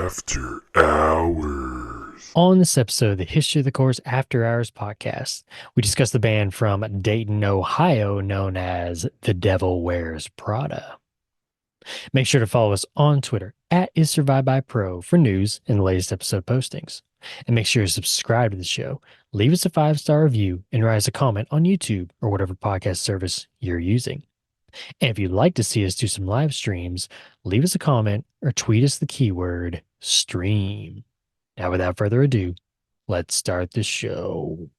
After Hours. On this episode of the History of the Chorus After Hours podcast, we discuss the band from Dayton, Ohio, known as The Devil Wears Prada. Make sure to follow us on Twitter at IsSurvivedByPro for news and the latest episode postings. And make sure to subscribe to the show, leave us a 5-star review, and write us a comment on YouTube or whatever podcast service you're using. And if you'd like to see us do some live streams, leave us a comment or tweet us the keyword stream. Now, without further ado, let's start the show.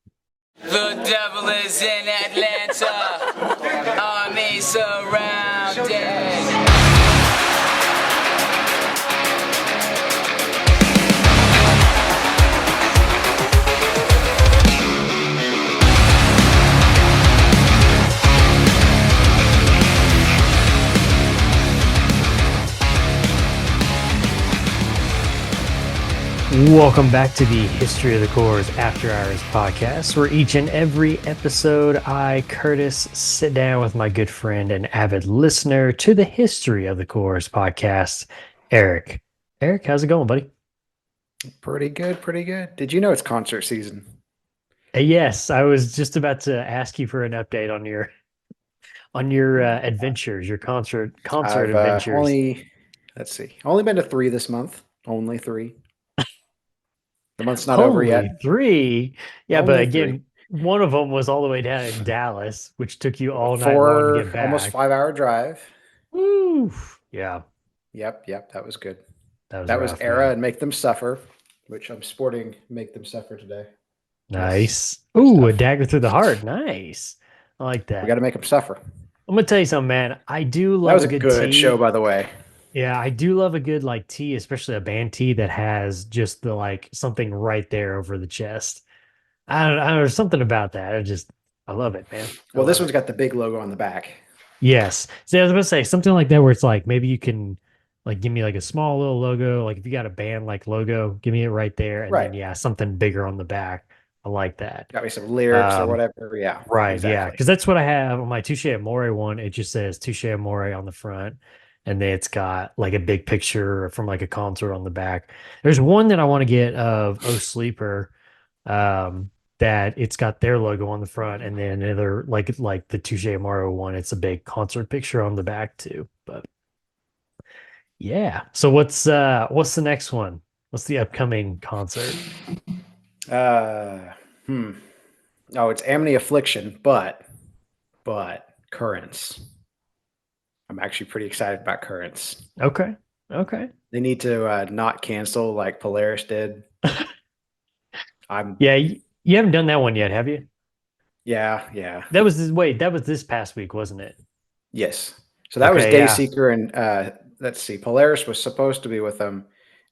The devil is in Atlanta. Army surrounded. Welcome back to the History of the Chorus After Hours podcast, where each and every episode I, Curtis, sit down with my good friend and avid listener to the History of the Chorus podcast, Erik. Erik, how's it going, buddy? Pretty good, pretty good. Did you know it's concert season? Yes, I was just about to ask you for an update on your adventures, your concert I've adventures. only been to 3 this month. Only 3. The month's not over Only yet. 3. Yeah, but Only again, 3. one of them was all the way down in Dallas, which took you all night long to 4, get back. almost 5-hour drive. Woo! Yeah, Yep, that was good. that was rough, Era man. and Make Them Suffer, which I'm sporting Make Them Suffer today. Nice. Good Ooh, a stuff. dagger through the heart. Nice. I like We that. got to make them suffer. I'm gonna tell you something, man. I do That love was a a good good tea. show, by the way. Yeah, I do love a good like tea, especially a band tea that has just the like something right there over the chest. I don't know, there's something about that. I love it, man. Well, this love one's it. got the big logo on the back. Yes. See, I was gonna say something like that where it's like maybe you can like give me like a small little logo. Like if you got a band like logo, give me it right there. And then Right. yeah, something bigger on the back. I like that. Got me some lyrics or Um, whatever. Yeah, right, yeah. exactly. Because that's what I have on my Touche Amore one. It just says Touche Amore on the front. And then it's got like a big picture from like a concert on the back. There's one that I want to get of Oh Sleeper. That it's got their logo on the front, and then another like the Touche Amaro one, it's a big concert picture on the back too. But yeah. So what's the next one? What's the upcoming concert? Uh, hmm. Oh, it's Amity Affliction, but Currents. I'm actually pretty excited about Currents. Okay. Okay. They need to not cancel like Polaris did. I'm Yeah, you haven't done that one yet, have you? yeah. That was that was this past week, wasn't it? Yes. So that was Okay, yeah. Dayseeker and let's see. Polaris was supposed to be with them.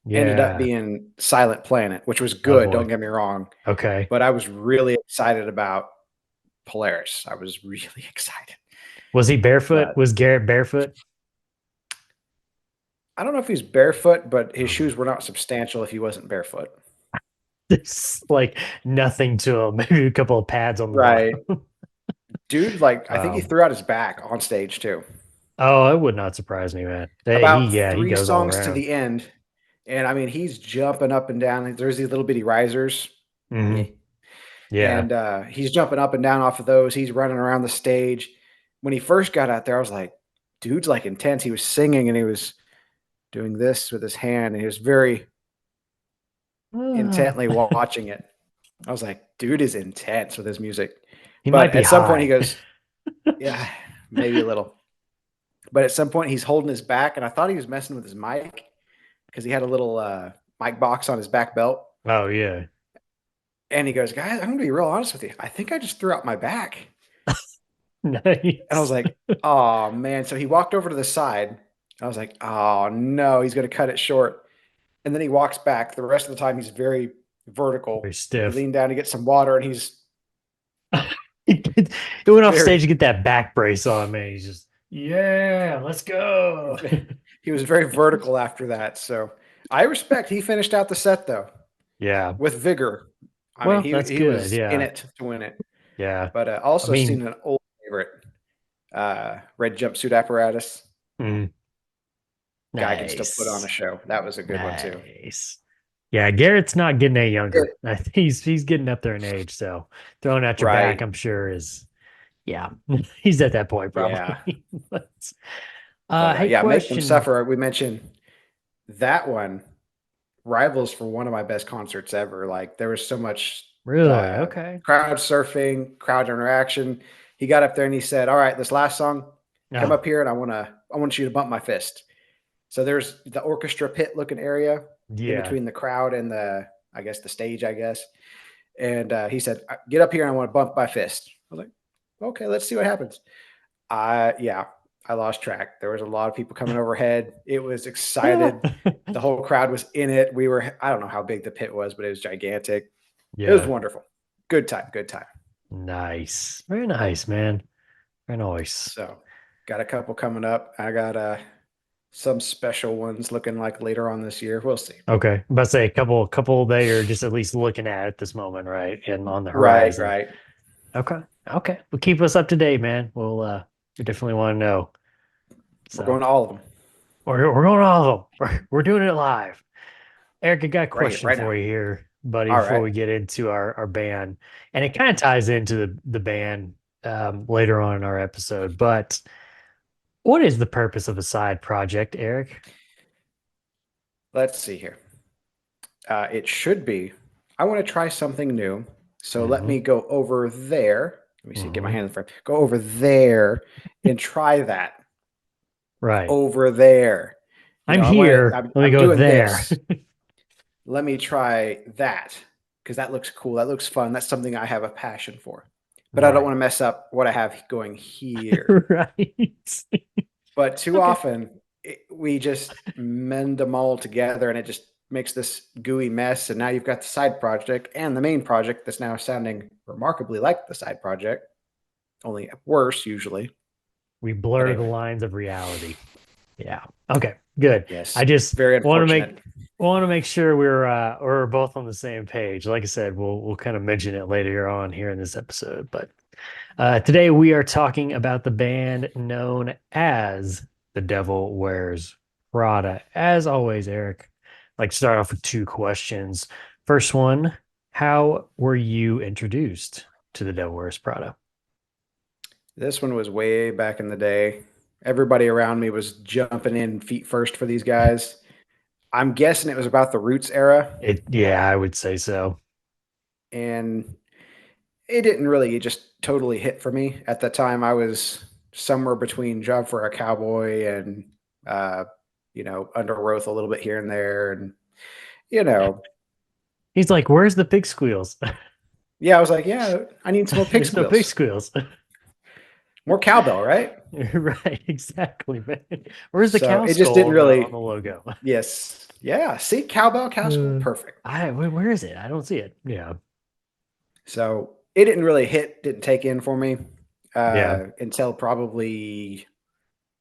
Ended up Yeah. being Silent Planet, which was Oh good, boy. don't get me wrong. Okay. But I was really excited about Polaris. I was really excited. Was he barefoot? But Was Garrett barefoot? I don't know if he's barefoot, but his Okay. shoes were not substantial if he wasn't barefoot. There's like nothing to him. Maybe a couple of pads on the Right. bottom. Dude, like I think he Wow. threw out his back on stage too. Oh, it would not surprise me, man. About He 3 goes all songs to around. the end, and I mean he's jumping up and down. There's these little bitty risers. Hmm. Yeah. Yeah. And he's jumping up and down off of those. He's running around the stage. When he first got out there, I was like, dude's like intense. He was singing and he was doing this with his hand, and he was very intently watching it. I was like, dude is intense with his music. He might But be at some point he high. goes, yeah, maybe a little. But at some point he's holding his back, and I thought he was messing with his mic because he had a little mic box on his back belt. Oh yeah. And he goes, guys, I'm going to be real honest with you. I think I just threw out my back. And I was Nice. like, oh, man. So he walked over to the side. I was like, oh, no, he's going to cut it short. And then he walks back. The rest of the time, he's very vertical. Very He stiff. leaned down to get some water, and he's He went off very, stage to get that back brace on, man. He's just, yeah, let's go. he was very vertical after that. So I respect. He finished out the set, though, Yeah. with vigor. I Well, mean, that's he good. was in Yeah. it to win it. Yeah. But I also mean, seen an old favorite, red jumpsuit apparatus. mm, guy can still put on a Nice. show. That was a good one too. Nice. Yeah, Garrett's not getting any It- younger. I think he's getting up there in age, so throwing out your back, right. I'm sure is yeah. He's at that point Yeah. probably. But But hey, yeah, make them question. suffer. We mentioned that one rivals for one of my best concerts ever. Like there was so much Really? Okay. crowd surfing, crowd interaction. He got up there and he said, "All right, this last song, come Oh, up here and I want you to bump my fist." So there's the orchestra pit looking area in yeah. between the crowd and I guess the stage, I guess. And he said, "Get up here and I want to bump my fist." I was like, "Okay, let's see what happens." Yeah, I lost track. There was a lot of people coming overhead. It was excited. The whole crowd was in it. I don't know how big the pit was, but it was gigantic. It was Yeah. wonderful. Good time, good time. Nice. Very nice, man. Very nice. So, got a couple coming up. I got some special ones looking like later on this year. We'll see. Okay. I'm about to say a couple that you're just at least looking at this moment, right? And on the Right, horizon. right. Okay. Okay. Well, keep us up to date, man. We definitely want to know. We're So going to all of them we're going to all of them. We're doing it live. Eric, I got a right here, question right for now. you here, buddy, All before right. we get into our band. And it kind of ties into the band later on in our episode. But what is the purpose of a side project, Eric? Let's see here. It should be. I want to try something new. So let Hmm. me go over there. Let me see. Get my Hmm. hand in front. Go over there and try that. Right. Over there. I'm I want to. here. Let me I'm go doing there. this. Let me try that because that looks cool. That looks fun. That's something I have a passion for. But I don't Right. want to mess up what I have going here. Right. But too Okay. often we just mend them all together and it just makes this gooey mess. And now you've got the side project and the main project that's now sounding remarkably like the side project, only worse usually. We But blur the anyway, lines of reality. Yeah. Okay. Good. yes, I just very want to make unfortunate. want to make sure we're both on the same page. Like I said, we'll kind of mention it later on here in this episode. But today we are talking about the band known as The Devil Wears Prada. As always, Eric, I'd like to start off with two questions. First one, how were you introduced to The Devil Wears Prada? This one was way back in the day. Everybody around me was jumping in feet first for these guys. I'm guessing it was about the Roots era, Yeah, I would say so. and it didn't really just totally hit for me. At the time, I was somewhere between Job for a Cowboy and, uh, Under Oath a little bit here and there. And, you know, He's like, "Where's the pig squeals?" yeah, I was like, yeah, I need some more pig There's no pig squeals, squeals. more cowbell, right? Right, exactly, man. Where's the So cow it just skull didn't on the really, logo? yes. Yeah. See, cowbell, cow skull, Uh, perfect. where is it? I don't see it. Yeah. So it didn't really didn't take in for me Yeah. until probably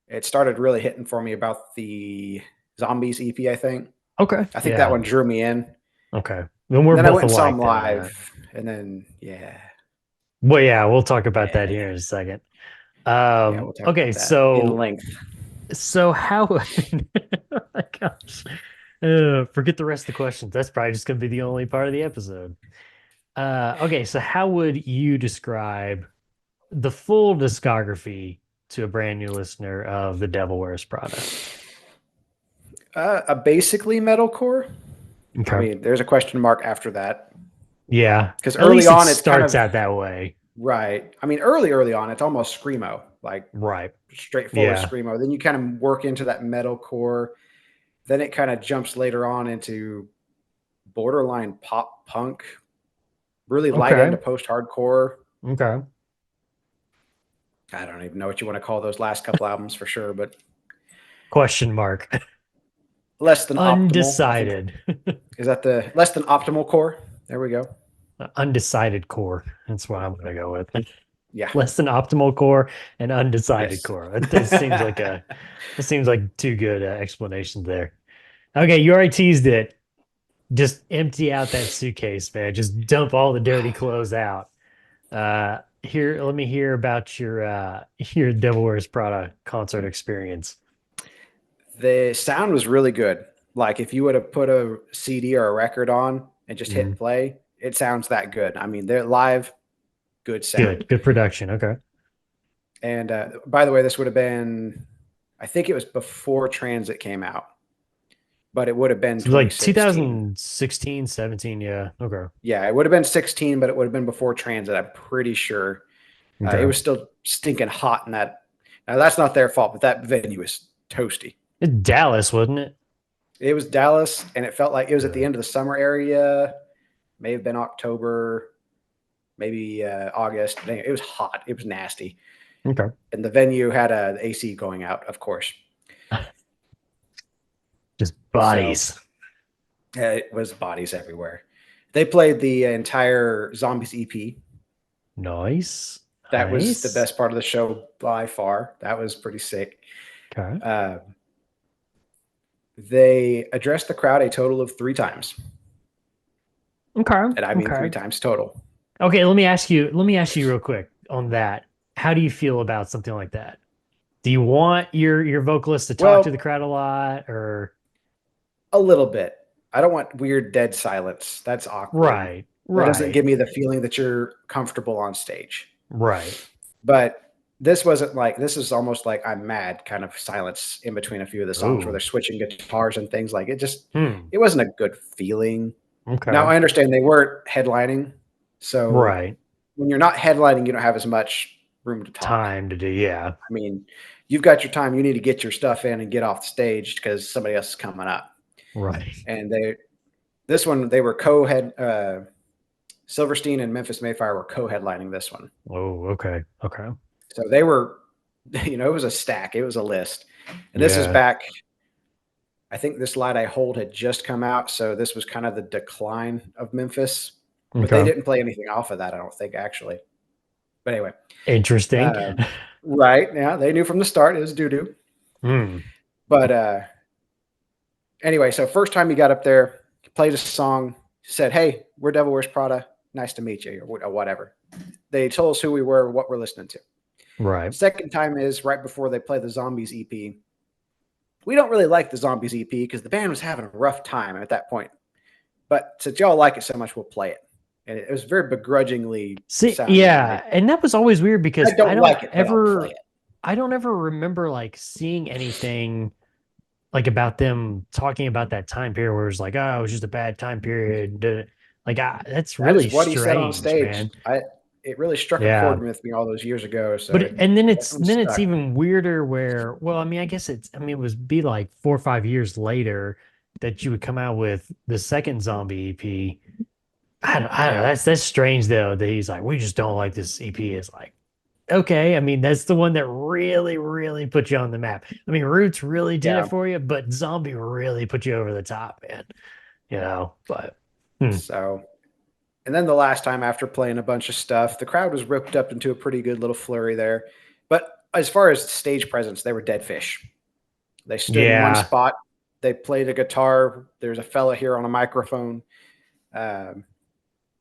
it started really hitting for me about the Zombies EP, I think. Okay. I think that Yeah. one drew me in. Okay. Then we're And then I both went and saw alike him then. live, and then yeah, Well, yeah, we'll talk about that yeah, here in a second. yeah, we'll talk Okay, about that in so length. how oh my gosh. Forget the rest of the questions. That's probably just gonna be the only part of the episode. Okay, so how would you describe the full discography to a brand new listener of The Devil Wears Prada? A basically metalcore. I Okay. mean, there's a question mark after that Yeah. because At early least it on it's kind starts of out that way. right. I mean, early on it's almost screamo, like Right. straightforward Yeah. screamo. Then you kind of work into that metalcore. Then it kind of jumps later on into borderline pop punk, really light Okay. into post hardcore. Okay. I don't even know what you want to call those last couple albums for sure, but Question mark. less than optimal. I think Undecided. is that the less than optimal core. There we go. Undecided core. That's what I'm gonna go with. Yeah. Less than optimal core and undecided Yes. core. It seems like two good explanations there. Okay, you already teased it. Just empty out that suitcase, man. Just dump all the dirty clothes out. Here, let me hear about your Devil Wears Prada concert experience. The sound was really good. Like if you would have put a CD or a record on and just hit play, it sounds that good. I mean, they're live, good sound. Good production. Okay. And by the way, this would have been, I think it was before Transit came out, but it would have been So like 2016. 2016, 17. Yeah. Okay. Yeah, it would have been 16, but it would have been before Transit. I'm pretty sure. Okay. It was still stinking hot in that. Now that's not their fault, but that venue is toasty. It's Dallas, wasn't it? It was Dallas, and it felt like it was at the Yeah. end of the summer area. May have been October, maybe August. It was hot. It was nasty. Okay. And the venue had a AC going out, of course. Just bodies. So, it was bodies everywhere. They played the entire Zombies EP. Nice. That was the Nice. best part of the show by far. That was pretty sick. Okay. They addressed the crowd a total of 3 times. Okay. And I mean 3 times total. Okay, let me ask you real quick on that. How do you feel about something like that? Do you want your vocalist to talk to the crowd a lot, or a little bit? I don't want weird dead silence. That's awkward. Right. That doesn't give me the feeling that you're comfortable on stage. Right. But this wasn't like, this is almost like I'm mad kind of silence in between a few of the songs where they're switching guitars and things. Like it just, it wasn't a good feeling. Okay. Now I understand they weren't headlining. So when you're not headlining, you don't have as much room to talk. Time to do, yeah. I mean, you've got your time. You need to get your stuff in and get off the stage because somebody else is coming up. Right. And they were co-head, Silverstein and Memphis Mayfire were co-headlining this one. Oh, okay. Okay. So they were, it was a stack. It was a list. And this is back, I think This Light I Hold had just come out. So this was kind of the decline of Memphis. But they didn't play anything off of that, I don't think, actually. But anyway. Interesting. Right. Yeah, they knew from the start it was doo-doo. But anyway, so first time he got up there, he played a song, said, "Hey, we're Devil Wears Prada. Nice to meet you," or whatever. They told us who we were, what we're listening to. Right. Second time is right before they play the Zombies EP. We don't really like the Zombies EP because the band was having a rough time at that point. But since y'all like it so much, we'll play it. And it was very begrudgingly. Yeah, and that was always weird because I don't ever remember like seeing anything like about them talking about that time period where it was like, oh, it was just a bad time period. Like that's really what strange, he said on stage. Man. It really struck a chord with me all those years ago. So, and then it's even weirder where, well, I mean, I guess it would be like 4 or 5 years later that you would come out with the second Zombie EP. I don't know. That's strange though, that he's like, we just don't like this EP. Is like, okay. I mean, that's the one that really, really put you on the map. I mean, Roots really did it for you, but Zombie really put you over the top, man. But so, and then the last time after playing a bunch of stuff, the crowd was ripped up into a pretty good little flurry there. But as far as stage presence, they were dead fish. They stood in one spot. They played a guitar. There's a fella here on a microphone.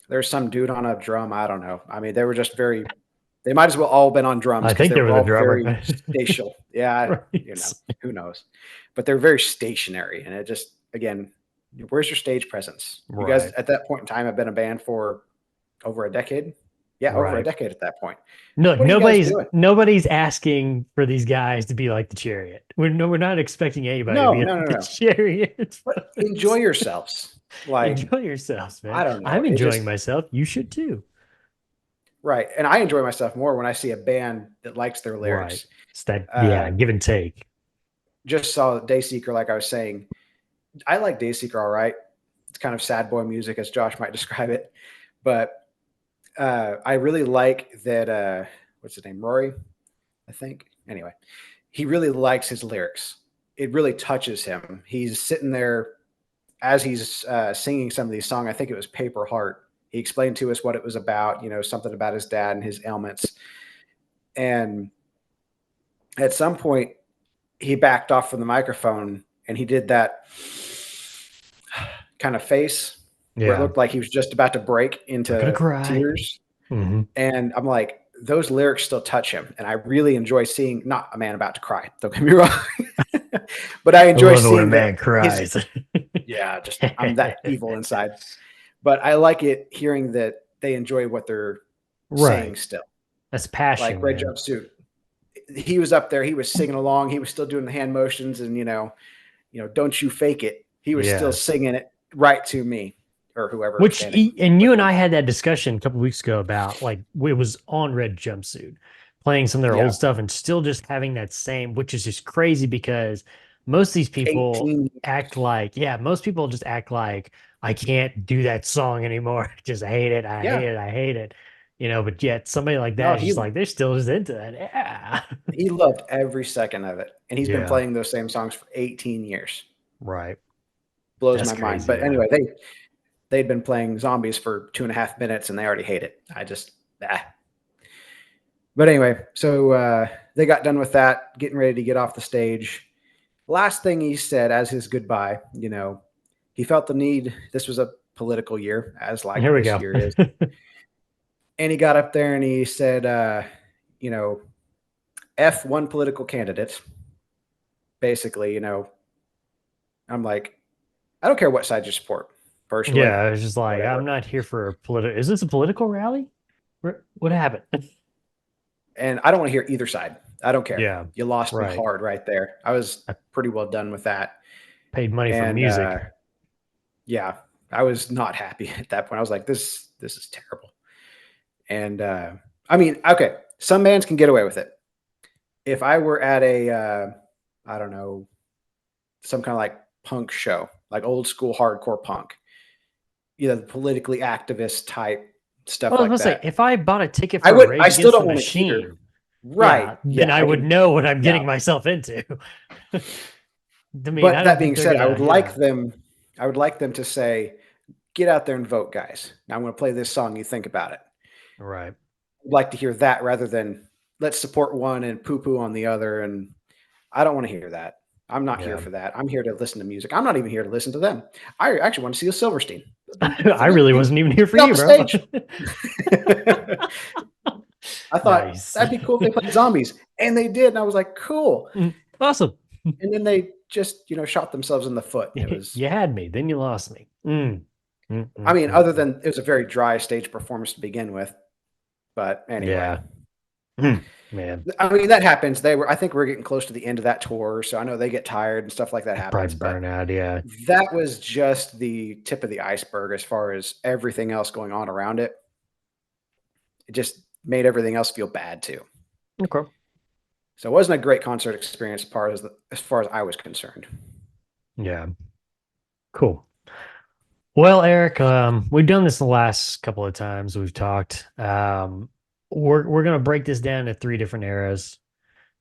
There's some dude on a drum. I don't know. I mean, they were just they might as well all been on drums. I think they were all the drummer. Very stational. Yeah. Right. Who knows? But they're very stationary. And it just, again, where's your stage presence? You guys at that point in time have been a band for over a decade. Yeah, over a decade at that point. Look, nobody's asking for these guys to be like the Chariot. We're not expecting anybody to be like the Chariot. But enjoy yourselves. Like, enjoy yourselves, man. I don't know. I'm enjoying myself. You should too. Right. And I enjoy myself more when I see a band that likes their lyrics. Right. It's that, give and take. Just saw Dayseeker, like I was saying. I like Dayseeker all right. It's kind of sad boy music, as Josh might describe it. But I really like that, what's his name? Rory, I think. Anyway, he really likes his lyrics. It really touches him. He's sitting there as he's singing some of these songs. I think it was Paper Heart. He explained to us what it was about, something about his dad and his ailments. And at some point, he backed off from the microphone and he did that kind of face where it looked like he was just about to break into tears. Mm-hmm. And I'm like, those lyrics still touch him, and I really enjoy seeing. Not a man about to cry. Don't get me wrong, but I I enjoy love it when a seeing man that. cries. Yeah, just I'm that evil inside. But I like it hearing that they enjoy what they're saying Right. still. That's Like passion, Red man. Jumpsuit, he was up there, he was singing along, he was still doing the hand motions, and don't you fake it. He was still Yes. singing it right to me or whoever was Which standing and you with and him. I had that discussion a couple weeks ago about like it was on Red Jumpsuit, playing some of their Yeah, old stuff and still just having that same, which is just crazy because most of these people 18. act like, yeah, most people just act like I can't do that song anymore. Just hate it. I hate Yeah, it. I hate it. But yet somebody like no, that is just like they're still just into it. Yeah. he loved every second of it, and he's been Yeah. playing those same songs for 18 years. Right. Blows That's my mind. crazy. But Yeah. anyway, they'd been playing Zombies for 2.5 minutes, and they already hate it. I just But anyway, so they got done with that, getting ready to get off the stage. Last thing he said as his goodbye, he felt the need. This was a political year, as like Here we this go. year is. And he got up there and he said, you know, F one political candidate. Basically, I'm like, I don't care what side you support, personally. Yeah, it's just like I'm Whatever. not here for a political. Is this a political rally? What happened? And I don't want to hear either side. I don't care. Yeah, You lost me right. hard right there. I was I pretty well done with that. paid money for And music. yeah, I was not happy at that point. I was like, this is terrible. And I mean, okay, some bands can get away with it. If I were at a I don't know, some kind of like punk show, like old school hardcore punk, the politically activist type Well, stuff I was like gonna say, that. if I bought a ticket I for would I Rage still Against the don't want to hear. Machine, Right. yeah, then Yeah, I I would can. know what I'm Yeah. getting myself into. I mean, I But don't that think being they're said, gonna, yeah, I would like them to say, get out there and vote, guys. Now I'm going to play this song. You think about it. right, I'd like to hear that rather than let's support one and poo poo on the other. And I don't want to hear that. I'm not here yeah. for that. I'm here to listen to music. I'm not even here to listen to them. I actually want to see a Silverstein. I really wasn't even here for Get off you, the bro. stage. I thought Nice, that'd be cool if they played zombies. And they did. And I was like, cool. awesome. And then they just, shot themselves in the foot. And it was, You had me, then you lost me. I mean, other than it was a very dry stage performance to begin with. But anyway. Yeah, man, I mean, that happens. I think we're getting close to the end of that tour. So I know they get tired and stuff like that happens. probably But burnout. Yeah, that was just the tip of the iceberg as far as everything else going on around it. It just made everything else feel bad too. okay. So it wasn't a great concert experience as far as I was concerned. Yeah. Cool. Well, Eric, we've done this the last couple of times we've talked. We're gonna break this down into 3 different eras,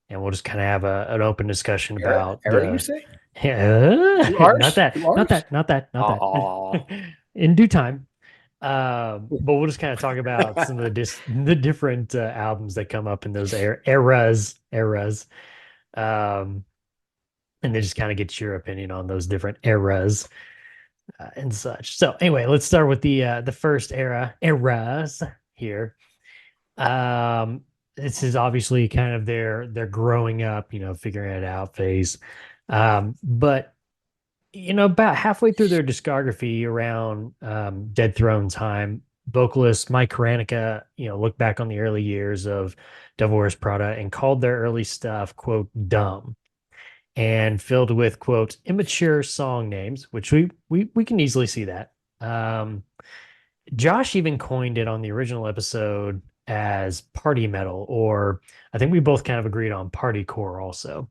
and we'll just kind of have an open discussion about Era, you say? yeah, 2 R's? not that, 2 not R's? that, not that, not Aw. that. In due time. But we'll just kind of talk about some of the different albums that come up in those eras, um, and then just kind of get your opinion on those different eras. And such. So anyway, let's start with the first eras here. This is obviously kind of their growing up, figuring it out phase. But about halfway through their discography around Dead Throne time, vocalist Mike Karanka, looked back on the early years of Devil Wears Prada and called their early stuff, quote, dumb and filled with, quote, immature song names, which we can easily see that. Josh even coined it on the original episode as party metal, or I think we both kind of agreed on partycore also.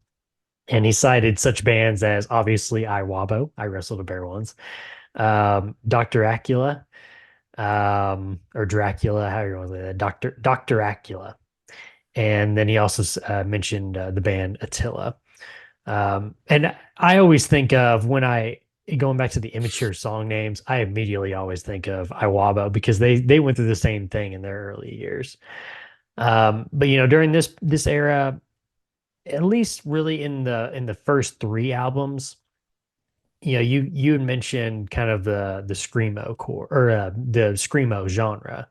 And he cited such bands as obviously Iwabo, I Wrestled a Bear Once, Dr. Acula, or Dracula, how you want to say that, Dr. Acula. And then he also mentioned the band Attila. And I always think of going back to the immature song names, I immediately always think of Iwabo because they went through the same thing in their early years. But during this era, at least really in the first 3 albums, you had mentioned kind of the screamo core or the screamo genre.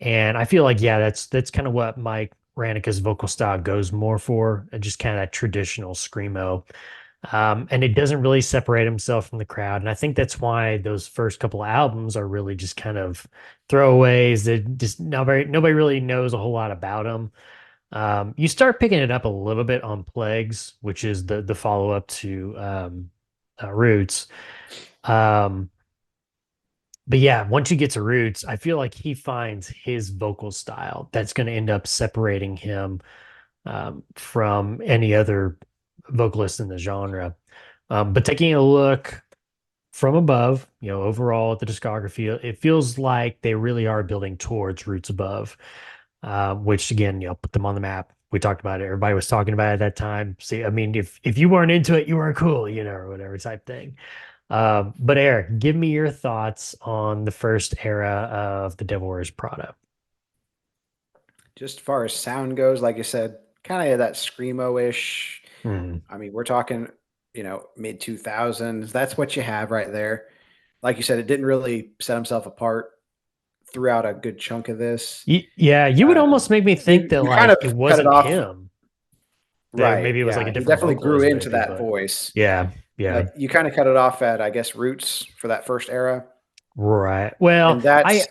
And I feel like, yeah, that's kind of what Mike Ranica's vocal style goes more for, just kind of that traditional screamo. And it doesn't really separate himself from the crowd. And I think that's why those first couple of albums are really just kind of throwaways that just nobody really knows a whole lot about him. You start picking it up a little bit on Plagues, which is the follow up to Roots. Um, but yeah, once you get to Roots, I feel like he finds his vocal style that's going to end up separating him from any other vocalist in the genre. But taking a look from above, overall at the discography, it feels like they really are building towards Roots Above, which again, put them on the map. We talked about it. Everybody was talking about it at that time. See, I mean, if you weren't into it, you weren't cool, or whatever type thing. But Eric, give me your thoughts on the first era of the Devil Wears Prada. Just as far as sound goes, like you said, kind of that screamo-ish. Hmm. I mean, we're talking, mid 2000s. That's what you have right there. Like you said, it didn't really set himself apart throughout a good chunk of this. Yeah, you would Uh, almost make me think that you kind like of it cut it wasn't off. him. That Right. maybe it was like a Yeah. He different definitely grew vocalist, into maybe, that but voice. yeah, yeah, Like you kind of cut it off at, I guess, Roots for that first era. right. Well, And that's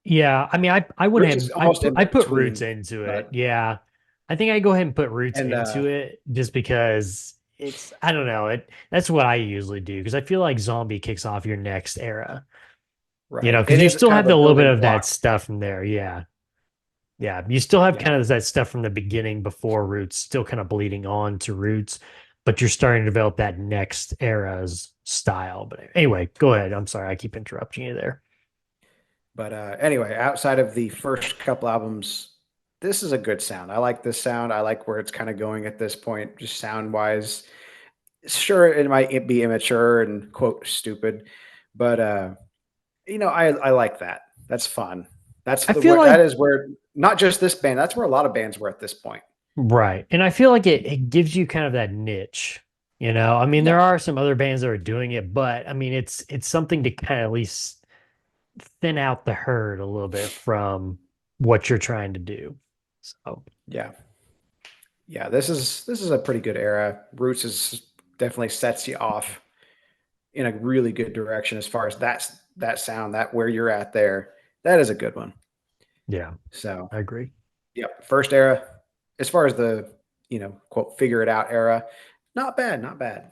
yeah, I mean, I went Roots ahead is and almost in I put Roots between. into it. But, Yeah, I think I go ahead and put Roots and, into it just because I don't know, that's what I usually do because I feel like Zombie kicks off your next era, right. because It you is still kind have of the a little bit building of that block. stuff from there. Yeah. Yeah, you still have Yeah. kind of that stuff from the beginning before Roots, still kind of bleeding on to Roots, but you're starting to develop that next era's style. But anyway, go ahead. I'm sorry, I keep interrupting you there. But anyway, outside of the first couple albums, this is a good sound. I like this sound. I like where it's kind of going at this point, just sound wise. Sure, it might be immature and quote stupid, but I like that. That's fun. That's I the feel where that like is where not just this band. That's where a lot of bands were at this point. right, and I feel like it gives you kind of that niche. I mean, there Yeah, are some other bands that are doing it, but I mean, it's something to kind of at least thin out the herd a little bit from what you're trying to do. So yeah, yeah. This is a pretty good era. Roots is definitely sets you off in a really good direction as far as that sound, that where you're at there. That is a good one. yeah, So, I agree. yep, first era. As far as the quote figure it out era, not bad, not bad.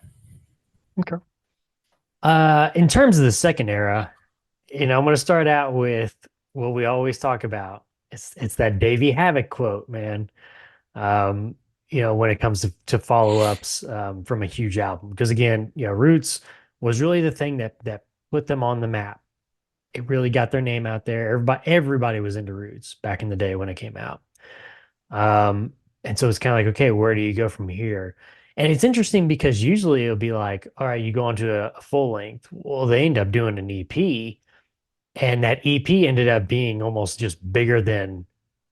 Okay. In terms of the second era, I'm going to start out with what we always talk about. It's that Davey Havoc quote, man. Um, when it comes to follow-ups from a huge album, because again, Roots was really the thing that put them on the map. It really got their name out there. Everybody was into Roots back in the day when it came out. Um, and so it's kind of like, okay, where do you go from here? And it's interesting because usually it'll be like, all right, you go onto a full length. Well, they end up doing an EP, and that EP ended up being almost just bigger than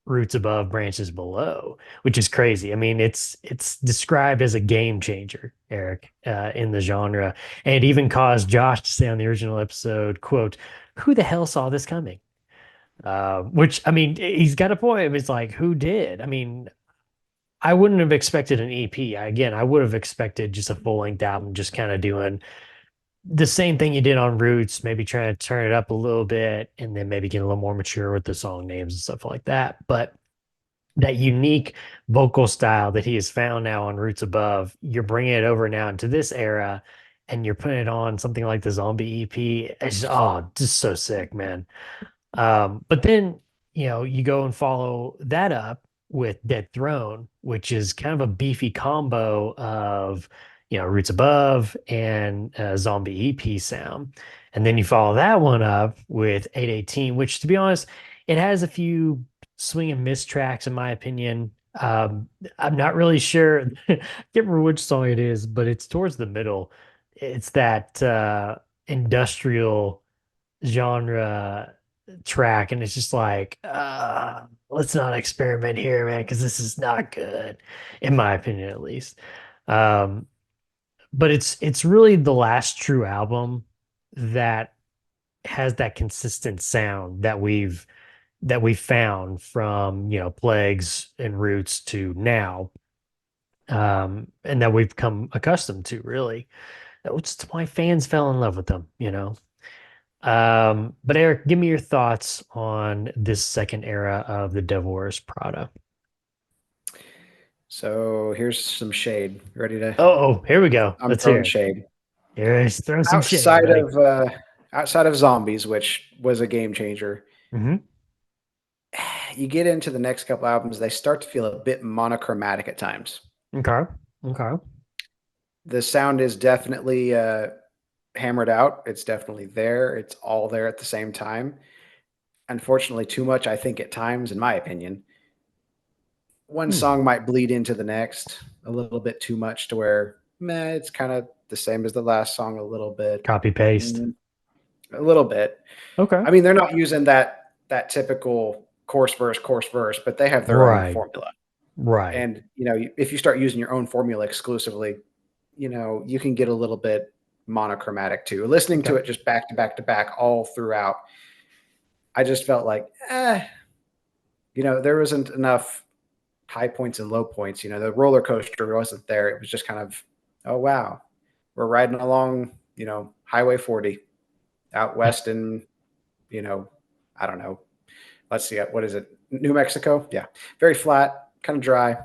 Roots Above, Branches Below, which is crazy. I mean, it's described as a game changer, Eric, in the genre. And it even caused Josh to say on the original episode, quote, "Who the hell saw this coming?" Which, I mean, he's got a point. It's like, who did? I mean, I wouldn't have expected an EP. Again, I would have expected just a full length album, just kind of doing the same thing you did on Roots, maybe trying to turn it up a little bit and then maybe get a little more mature with the song names and stuff like that. But that unique vocal style that he has found now on Roots Above, you're bringing it over now into this era and you're putting it on something like the Zombie EP. Just so sick, man. But then, you go and follow that up with Dead Throne, which is kind of a beefy combo of, Roots Above and Zombie EP sound. And then you follow that one up with 818, which to be honest, it has a few swing and miss tracks, in my opinion. I'm not really sure. I can't remember which song it is, but it's towards the middle. It's that industrial genre track, and it's just like let's not experiment here, man, because this is not good, in my opinion, at least. um but it's really the last true album that has that consistent sound that we've that we found from, Plagues and Roots to now, and that we've come accustomed to, really. That's why fans fell in love with them. But Eric, give me your thoughts on this second era of the Devil Wears Prada. So here's some shade. Ready to? Oh, here we go. I'm Let's hear throwing it. shade. Here's throw some shade, Outside buddy. of outside of zombies, which was a game changer, Hmm. you get into the next couple albums, they start to feel a bit monochromatic at times. Okay. Okay. The sound is definitely hammered out. It's definitely there. It's all there at the same time. Unfortunately, too much, I think, at times, in my opinion. One Hmm. song might bleed into the next a little bit too much to where, meh, it's kind of the same as the last song a little bit. Copy paste. Mm, a little bit. Okay. I mean, they're not using that typical chorus verse, but they have their own Right. formula. Right. And if you start using your own formula exclusively, you can get a little bit monochromatic too. Listening to Okay. it just back to back to back all throughout, I just felt like, there wasn't enough high points and low points. The roller coaster wasn't there. It was just kind of, oh wow, we're riding along, Highway 40 out west in, I don't know. Let's see, what is it? New Mexico? Yeah, very flat, kind of dry,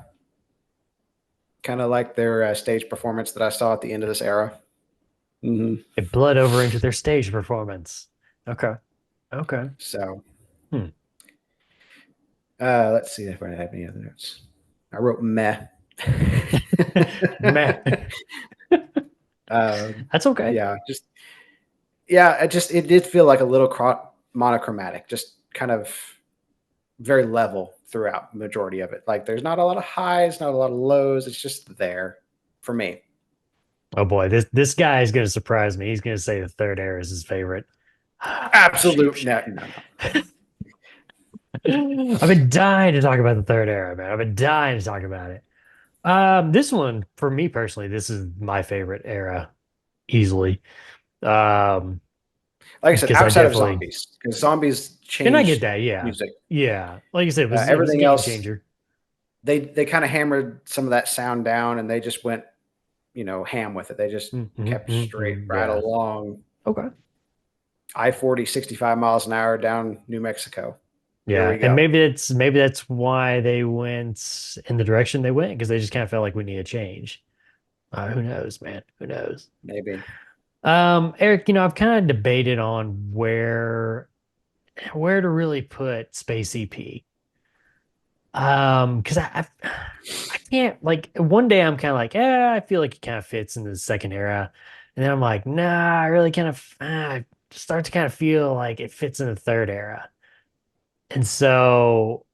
kind of like their stage performance that I saw at the end of this era. Mm-hmm. It bled over into their stage performance. Okay. Okay. So Hmm. let's see if I have any other notes. I wrote meh. Man, um, that's okay. yeah, it did feel like a little monochromatic, just kind of very level throughout the majority of it. Like there's not a lot of highs, not a lot of lows. It's just there for me. Oh boy, this guy is going to surprise me. He's going to say the third era is his favorite. Sheep, Absolute sheep. no. I've been dying to talk about the third era, man. I've been dying to talk about it. This one, for me personally, this is my favorite era, easily. Um, Like I said, because I outside of definitely, zombies, because zombies and I get changed that, yeah, music. yeah. Like you said, it was a Everything game else, changer. they kind of hammered some of that sound down, and they just went, ham with it. They just kept straight right Yeah. along Okay. I-40, 65 miles an hour down New Mexico. Here Yeah, we and go. maybe that's why they went in the direction they went, because they just kind of felt like we need a change. Who knows, man? Who knows? Maybe. Eric, I've kind of debated on where to really put Space EP. Because I can't, like, one day I'm kind of like, I feel like it kind of fits in the second era, and then I'm like, nah, I really kind of start to kind of feel like it fits in the third era, and so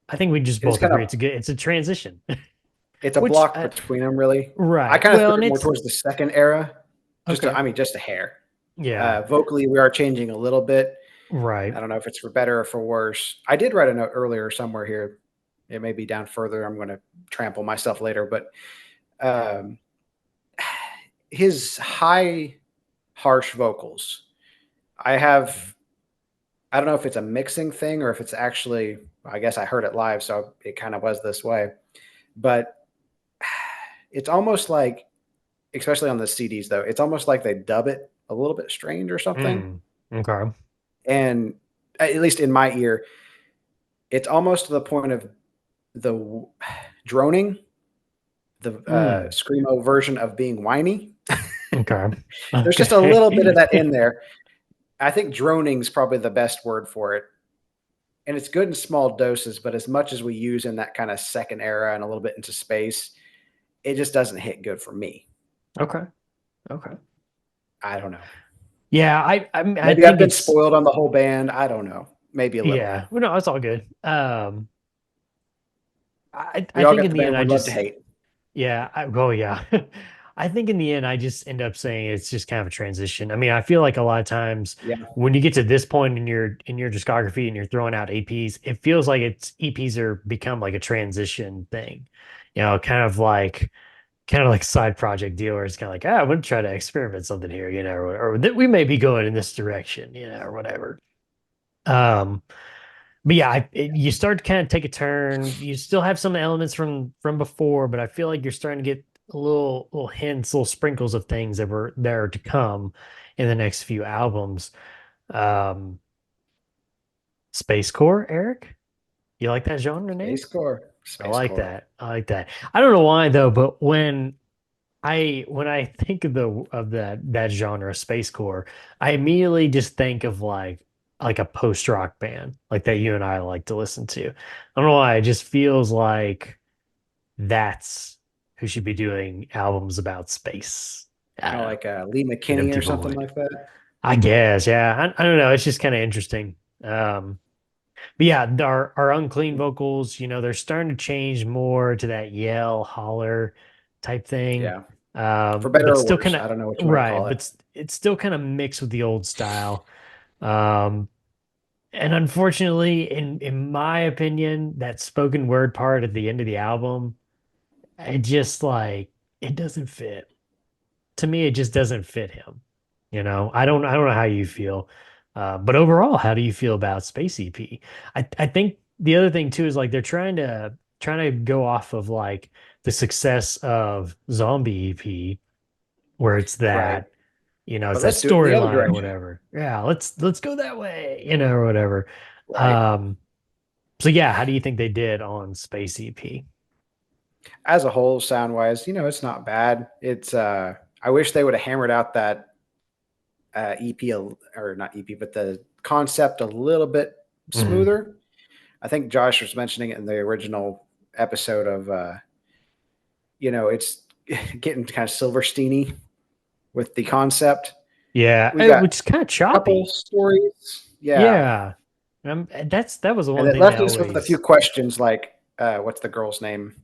I think we just It's both kind agree of it's a transition, it's a which block between them, really. I right. kind of Well, threw and it more it's towards the second era. okay. Just a hair. Yeah, Vocally, we are changing a little bit. right. I don't know if it's for better or for worse. I did write a note earlier somewhere here. It may be down further. I'm going to trample myself later, but um, his high, harsh vocals. I don't know if it's a mixing thing or if it's actually, I guess I heard it live, so it kind of was this way. But it's almost like, especially on the CDs, though, it's almost like they dub it a little bit strange or something. Okay. And at least in my ear, it's almost to the point of the droning, the Mm, screamo version of being whiny. okay. There's just a little bit of Okay. that in there. I think droning is probably the best word for it. And it's good in small doses, but as much as we use in that kind of second era and a little bit into space, it just doesn't hit good for me. Okay. Okay. I don't know. Yeah, I Maybe I've think been it's spoiled on the whole band. I don't know. Maybe a little. yeah. Well, no, it's all good. I We all think got in the the end band I we love to just hate. yeah, yeah. I think in the end I just end up saying it's just kind of a transition. I mean, I feel like a lot of times Yeah. when you get to this point in your discography and you're throwing out EPs, it feels like it's EPs are become like a transition thing. Kind of like side project deal where it's kind of like, I'm gonna try to experiment something here, or that we may be going in this direction, or whatever. Um, But yeah, you start to kind of take a turn. You still have some elements from before, but I feel like you're starting to get a little hints, little sprinkles of things that were there to come in the next few albums. Um, Space Core, Eric, you like that genre name? Space Core. I Space like Core. that. I like that. I don't know why though, but when I think of that genre, space core, I immediately just think of like a post rock band like that you and I like to listen to. I don't know why. It just feels like that's who should be doing albums about space. I Kind don't of know. like Lee In a McKinney or deeper something void. like that. I guess, yeah. I don't know. It's just kind of interesting. But yeah, our unclean vocals, they're starting to change more to that yell, holler type thing. Yeah. For better But or still worse. kind of I don't know what you want to right, call it. but it's still kind of mixed with the old style. Um, and unfortunately, in my opinion, that spoken word part at the end of the album, it just like it doesn't fit. To me, it just doesn't fit him. I don't know how you feel. But overall, how do you feel about Space EP? I think the other thing too is like they're trying to go off of like the success of Zombie EP, where it's Right. it's But that let's do it in the other storyline or direction. whatever. Yeah, let's go that way, or whatever. Right. Um, so yeah, how do you think they did on Space EP? As a whole, sound wise, it's not bad. It's I wish they would have hammered out that EP or not EP, but the concept a little bit Mhm. smoother. I think Josh was mentioning it in the original episode of it's getting kind of Silversteiny with the concept. Yeah, We got which is kind of a couple choppy. stories. Yeah. Yeah. That was the And one it thing that left us with a few always questions like, what's the girl's name?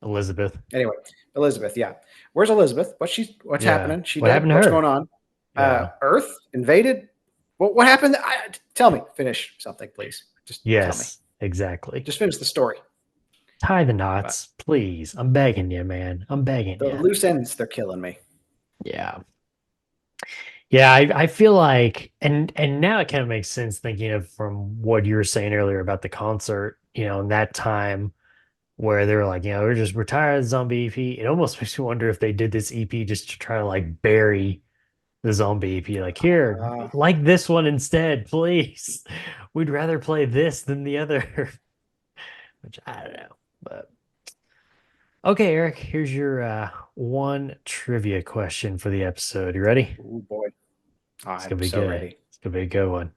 Elizabeth. Anyway, Elizabeth. Yeah. Where's Elizabeth? What's Yeah. happening? She What dead? happened to What's going her? on? Yeah. Earth invaded? What happened? Tell me. Finish something, please. Just tell me. Yes, exactly. Just finish the story. Tie the But knots, please. I'm begging you, man. I'm begging the you. loose ends, they're killing me. Yeah. Yeah, I feel like and now it kind of makes sense thinking of from what you were saying earlier about the concert, in that time where they were like, we're tired of the zombie EP. It almost makes me wonder if they did this EP just to try to like bury the zombie EP. Like, here, Uh, like this one instead, please. We'd rather play this than the other. Which I don't know. But okay, Eric, here's your one trivia question for the episode. You ready? oh boy. It's gonna I'm be so good. ready. It's gonna be a good one.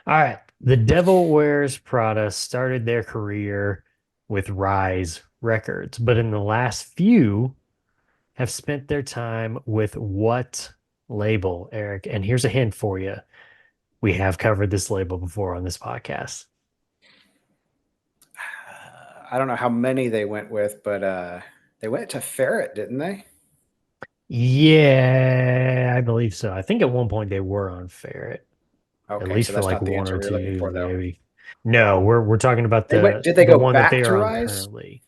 All right. The Devil Wears Prada started their career with Rise Records, but in the last few have spent their time with what label, Eric? And here's a hint for you. We have covered this label before on this podcast. I don't know how many they went with, but they went to Ferret, didn't they? Yeah, I believe so. I think at one point they were on Ferret, at Okay, least so for that's like not the one answer or we were looking two, for, though. maybe. No, we're talking about They went. the Did they the go one that they back to are on Rise? currently.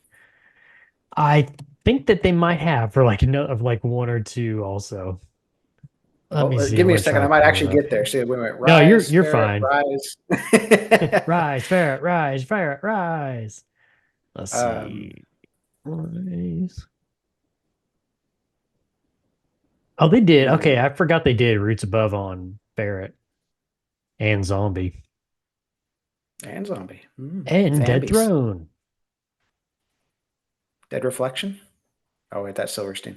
I think that they might have for like of like one or two also. Let me Well, see. give I'm me a gonna try second. I to might pull it actually up get there. here. See, we went No, you're Rise, you're Ferret, fine. Rise. Rise, ferret, rise, ferret, rise. Let's um, see. Rise. Oh, they did. Okay, hmm, I forgot they did Roots Above on Ferret and Zombie and Zombie. and Dead Zambies. Throne. Dead Reflection. Oh wait, that's Silverstein.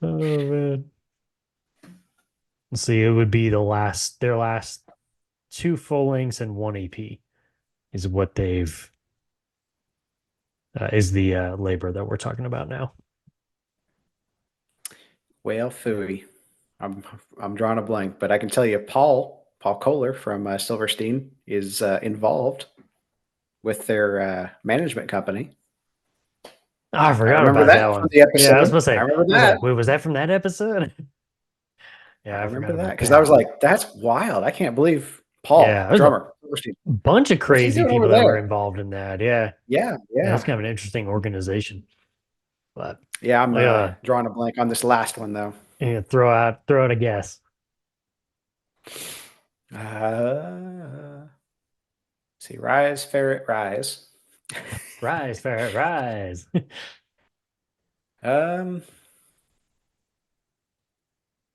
Oh man. Let's see, it would be their last two full lengths and one EP is what they've is the labor that we're talking about now. Well, Fooey. I'm I'm drawing a blank, but I can tell you, Paul Kohler from Silverstein is involved with their management company. Oh, I I forgot remember about that that from one. the Yeah, I was episode. supposed to I say, remember I was that. like, wait, was that from that episode? I Yeah, I forgot remember that about because I was that. like, "That's wild! I can't believe Yeah, Paul, there's a drummer, Silverstein. bunch of What's he crazy doing over people that were there?" involved in that. Yeah. Yeah, Yeah, that's yeah, kind of an interesting organization. But yeah. I'm we drawing a blank on this last one though. throw out a guess. Uh, See, rise, ferret, rise. Rise, ferret, rise. Um,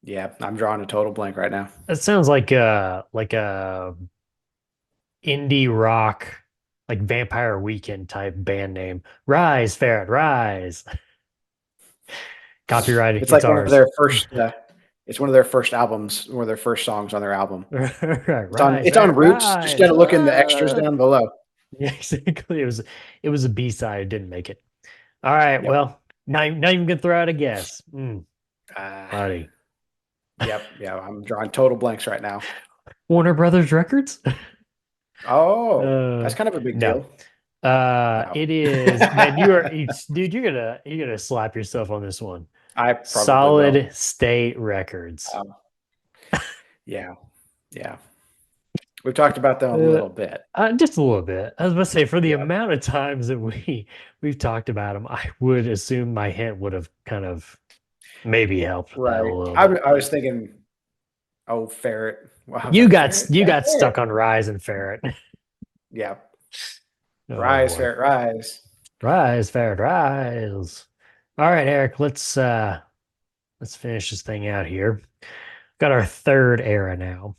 yeah, I'm drawing a total blank right now. That sounds like a indie rock, like Vampire Weekend type band name. Rise, ferret, rise. Copyrighted It's like one of guitars. their first. It's one of their first albums, one of their first songs on their album. It's on. Rise, It's on ferret, Roots. Just rise. gotta look in the extras down below. Yeah, exactly. It was a B-side. It didn't make it. All right. Yep. Well, not even gonna throw out a guess. Uh, Buddy. yep. Yeah, I'm drawing total blanks right now. Warner Brothers Records? Oh, that's kind of a big No. deal. No. It is, man, dude, you're gonna slap yourself on this one. I probably Solid will. State Records. Yeah. Yeah. We've talked about them a little bit. Just a little bit. I was about to say, for the Yep. amount of times that we've talked about them, I would assume my hint would have kind of maybe helped with that a Right. little I, bit. I was thinking, oh, ferret. Well, I was You like, got ferret? you Yeah, got ferret. stuck on Rise and Ferret. Yeah. Oh, Rise, boy. ferret, rise. Rise, Ferret, rise. All right, Eric, let's finish this thing out here. Got our third era now.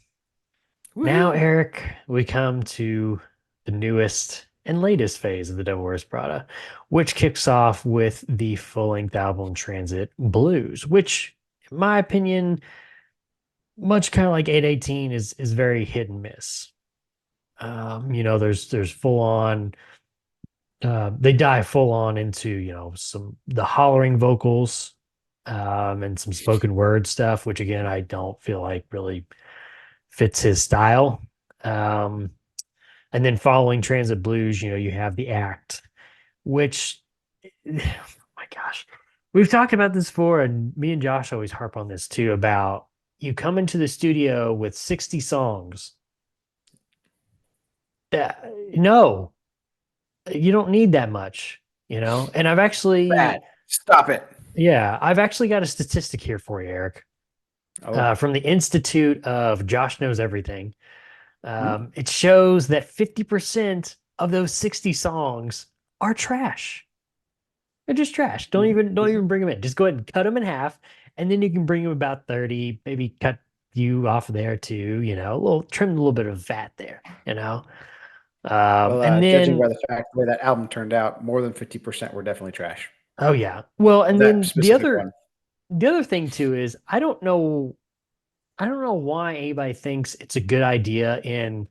Now, Woohoo. Eric, we come to the newest and latest phase of the Devil Wears Prada, which kicks off with the full-length album Transit Blues, which, in my opinion, much kind of like 818 is very hit and miss. There's full on they dive full on into, some the hollering vocals, and some spoken word stuff, which again I don't feel like really fits his style. Um, and then following Transit Blues, you have the act, which, oh my gosh, we've talked about this before, and me and Josh always harp on this too about you come into the studio with 60 songs. No, you don't need that much, And I've actually, Bad. Stop it. yeah, I've actually got a statistic here for you, Eric, Oh, from the Institute of Josh Knows Everything. hmm? It shows that 50% of those 60 songs are trash. They're just trash. Don't Mhm. even bring them in. Just go ahead and cut them in half, and then you can bring them about 30. Maybe cut you off there too. Trim a little bit of fat there. And Judging by then the fact the way that album turned out, more than 50% were definitely trash. oh yeah. Well, and That then the specific other one. the other thing too is I don't know why anybody thinks it's a good idea in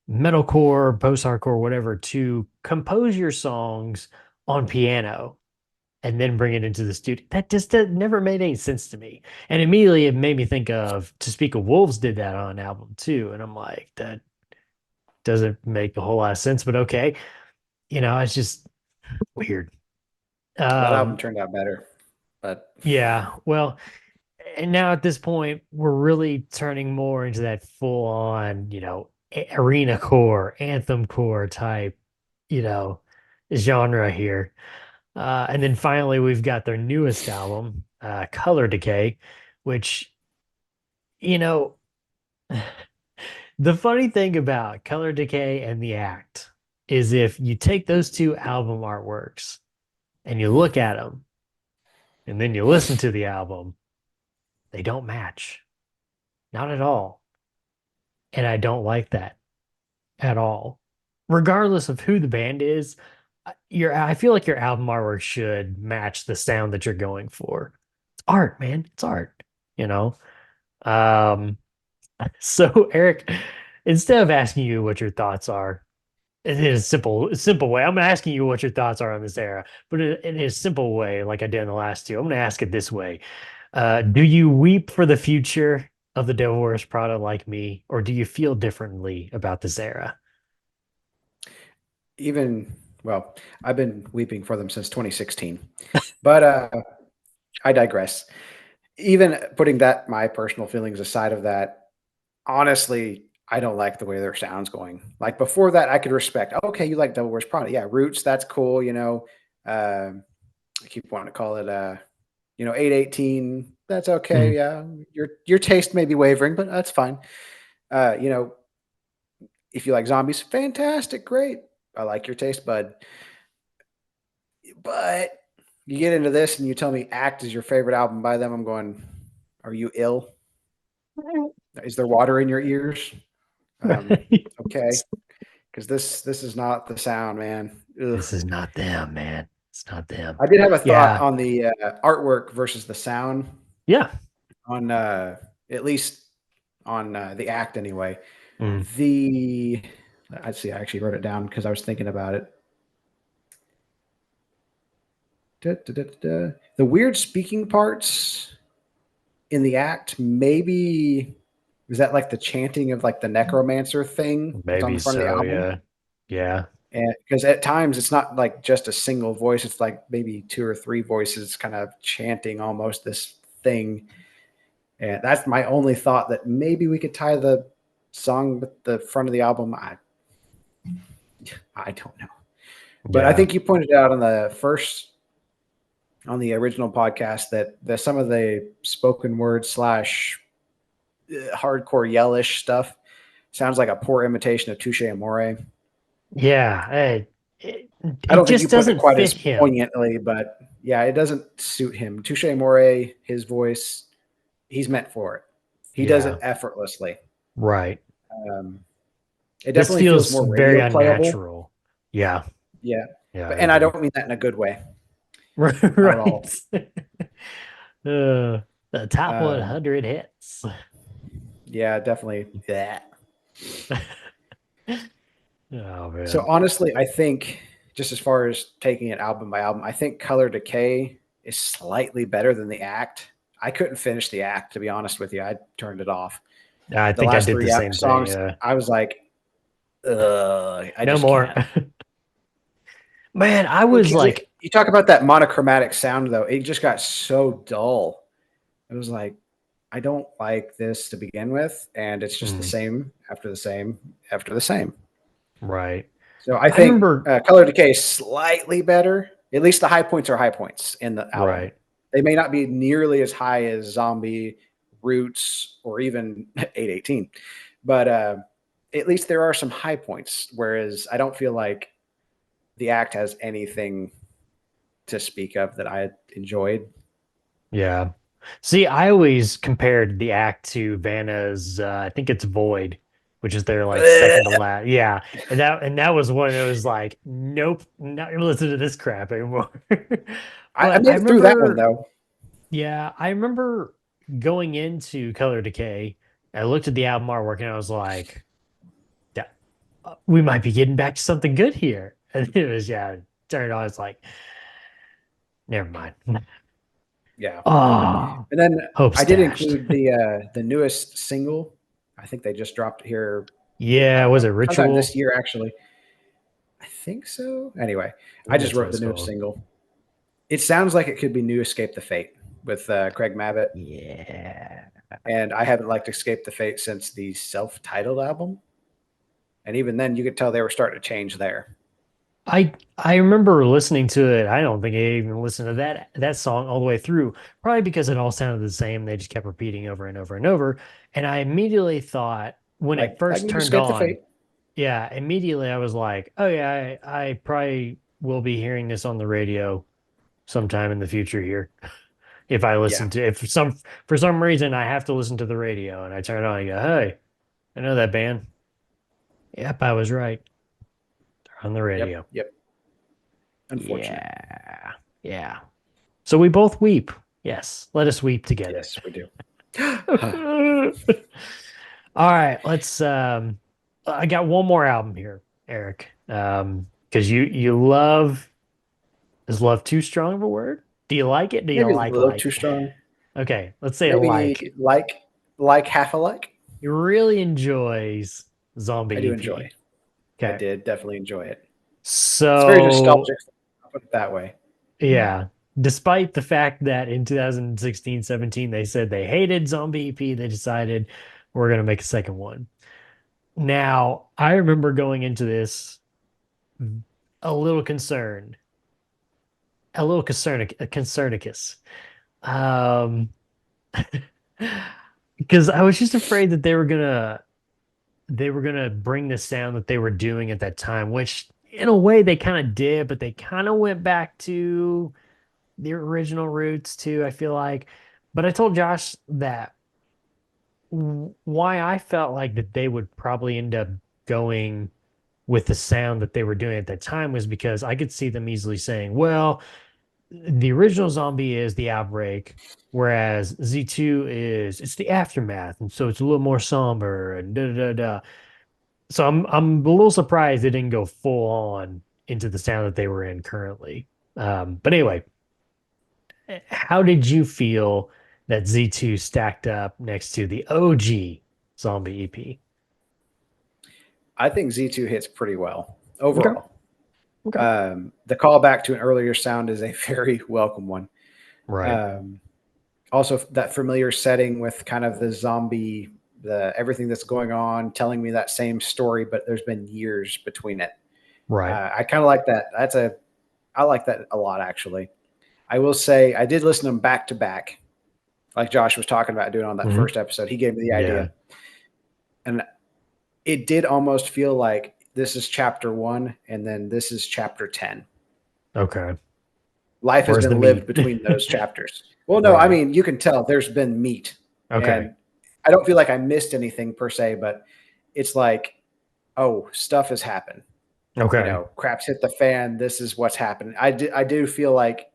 metalcore, post-hardcore, whatever, to compose your songs on piano and then bring it into the studio. That never made any sense to me. And immediately it made me think of To Speak of Wolves did that on an album too. And I'm like, that doesn't make a whole lot of sense, but okay. It's just weird. That album Um, turned out better, but yeah, well, and now at this point, we're really turning more into that full on, arena core, anthem core type, you know, genre here. And then finally, we've got their newest album, Color Decay, which, you know, the funny thing about Color Decay and The Act is if you take those two album artworks and you look at them and then you listen to the album, they don't match. Not at all. And I don't like that at all. Regardless of who the band is, I feel like your album artwork should match the sound that you're going for. It's art, man. It's art, you know. Um, so Eric, instead of asking you what your thoughts are, in a simple way, I'm asking you what your thoughts are on this era, but in a simple way, like I did in the last two, I'm going to ask it this way. Do you weep for the future of the Devil Wears Prada like me, or do you feel differently about this era? I've been weeping for them since 2016. But I digress. Even putting my personal feelings aside of that, honestly, I don't like the way their sound's going. Like before that, I could respect, okay, you like Devil Wears Prada. Yeah, Roots, that's cool, I keep wanting to call it 818. That's okay. Mhm. Yeah. Your taste may be wavering, but that's fine. Uh, you know, if you like zombies, fantastic, great. I like your taste bud. But you get into this and you tell me Act is your favorite album by them. I'm going, are you ill? Is there water in your ears? Okay, because this is not the sound, man. Ugh. This is not them, man. It's not them. I did have a thought Yeah. on the artwork versus the sound Yeah. on at least on the Act anyway. Mm. Let's see, I actually wrote it down because I was thinking about it. The weird speaking parts in the Act, maybe is that like the chanting of like the necromancer thing that's on Maybe the front of the so. album? Yeah. Yeah. And because at times it's not like just a single voice, it's like maybe two or three voices kind of chanting almost this thing. And that's my only thought, that maybe we could tie the song with the front of the album. I don't know. But I Yeah. think you pointed out on the original podcast that some of the spoken word / hardcore yellish stuff sounds like a poor imitation of Touche Amore. Yeah. I It don't think you just put it doesn't quite fit as him. poignantly, but yeah, it doesn't suit him. Touche Amore, his voice, he's meant for it. He does it Yeah. effortlessly. Right. It This definitely feels feels more very radio playable. unnatural. Yeah. Yeah, Yeah. and I don't mean that in a good way. Right. Not at all. The top 100 hits. Yeah, definitely. Yeah. Oh man. So honestly, I think just as far as taking it album by album, I think Color Decay is slightly better than the Act. I couldn't finish the Act, to be honest with you. I turned it off. I The think I last did the three same thing. songs, Yeah. I was like, I No just more. can't. Man, I was like, You talk about that monochromatic sound, though. It just got so dull. It was like, I don't like this to begin with, and it's just the same after the same after the same. right. So I think remember, Color Decay is slightly better. At least the high points are high points in the album. right. They may not be nearly as high as Zombie, Roots, or even 818, but at least there are some high points. Whereas I don't feel like the Act has anything to speak of that I enjoyed. Yeah. See, I always compared the act to Vanna's, I think it's Void, which is their like second to last. Yeah. And that was one that was like, nope, not gonna listen to this crap anymore. I But made it through that one though. yeah, I remember going into Color Decay. I looked at the album artwork and I was like, we might be getting back to something good here. And it was, yeah, turned on. It's like, never mind. Yeah. Oh, And then hope I did stashed. include the newest single. I think they just dropped it here. Yeah, was it Sometime Ritual? this year, actually. I think so. Anyway, I just That's what wrote the it's newest called. single. It sounds like it could be New Escape the Fate with Craig Mabbitt. Yeah. And I haven't liked Escape the Fate since the self-titled album. And even then, you could tell they were starting to change there. I remember listening to it. I don't think I even listened to that song all the way through, probably because it all sounded the same. They just kept repeating over and over and over. And I immediately thought when it first New turned Escape the on, Fate. yeah, immediately I was like, oh yeah, I probably will be hearing this on the radio sometime in the future here. If I listen to if for some reason I have to listen to the radio and I turn it on and go, hey, I know that band. Yep, I was right. They're on the radio. Yep. Unfortunate. Yeah. Yeah. So we both weep. Yes. Let us weep together. Yes, we do. All right. Let's I got one more album here, Eric. Because you love, is love too strong of a word? Do you like it? Do you Maybe a little like too strong. Okay, let's say Maybe like. like half a like. He really enjoys Zombie I do EP. enjoy. Okay. I did definitely enjoy it. So It's very nostalgic. I'll put it that way. yeah. Despite the fact that in 2016, 17, they said they hated Zombie EP, they decided we're going to make a second one. Now, I remember going into this a little concerned, concernicus. Because I was just afraid that they were going to they were gonna bring the sound that they were doing at that time, which in a way they kind of did, but they kind of went back to their original roots too, I feel like. But I told Josh that why I felt like that they would probably end up going with the sound that they were doing at that time was because I could see them easily saying, well, the original zombie is the outbreak, whereas Z2 is it's the aftermath, and so it's a little more somber and da da da da. So I'm a little surprised they didn't go full on into the sound that they were in currently. But anyway, how did you feel that Z2 stacked up next to the OG Zombie EP? I think Z2 hits pretty well Okay. overall. Okay. The callback to an earlier sound is a very welcome one. Right. Also, that familiar setting with kind of the zombie, the everything that's going on, telling me that same story, but there's been years between it. Right. I kind of like that. I like that a lot, actually. I will say I did listen to them back to back, like Josh was talking about doing on that Mhm. first episode. He gave me the Yeah. idea, and it did almost feel like this is chapter 1, and then this is chapter 10. Okay. Life has Where's the been lived meat? between those chapters. Well, no, I Right. mean, you can tell there's been meat, Okay. and I don't feel like I missed anything per se, but it's like, oh, stuff has happened. Okay. Crap's hit the fan. This is what's happening. I do feel like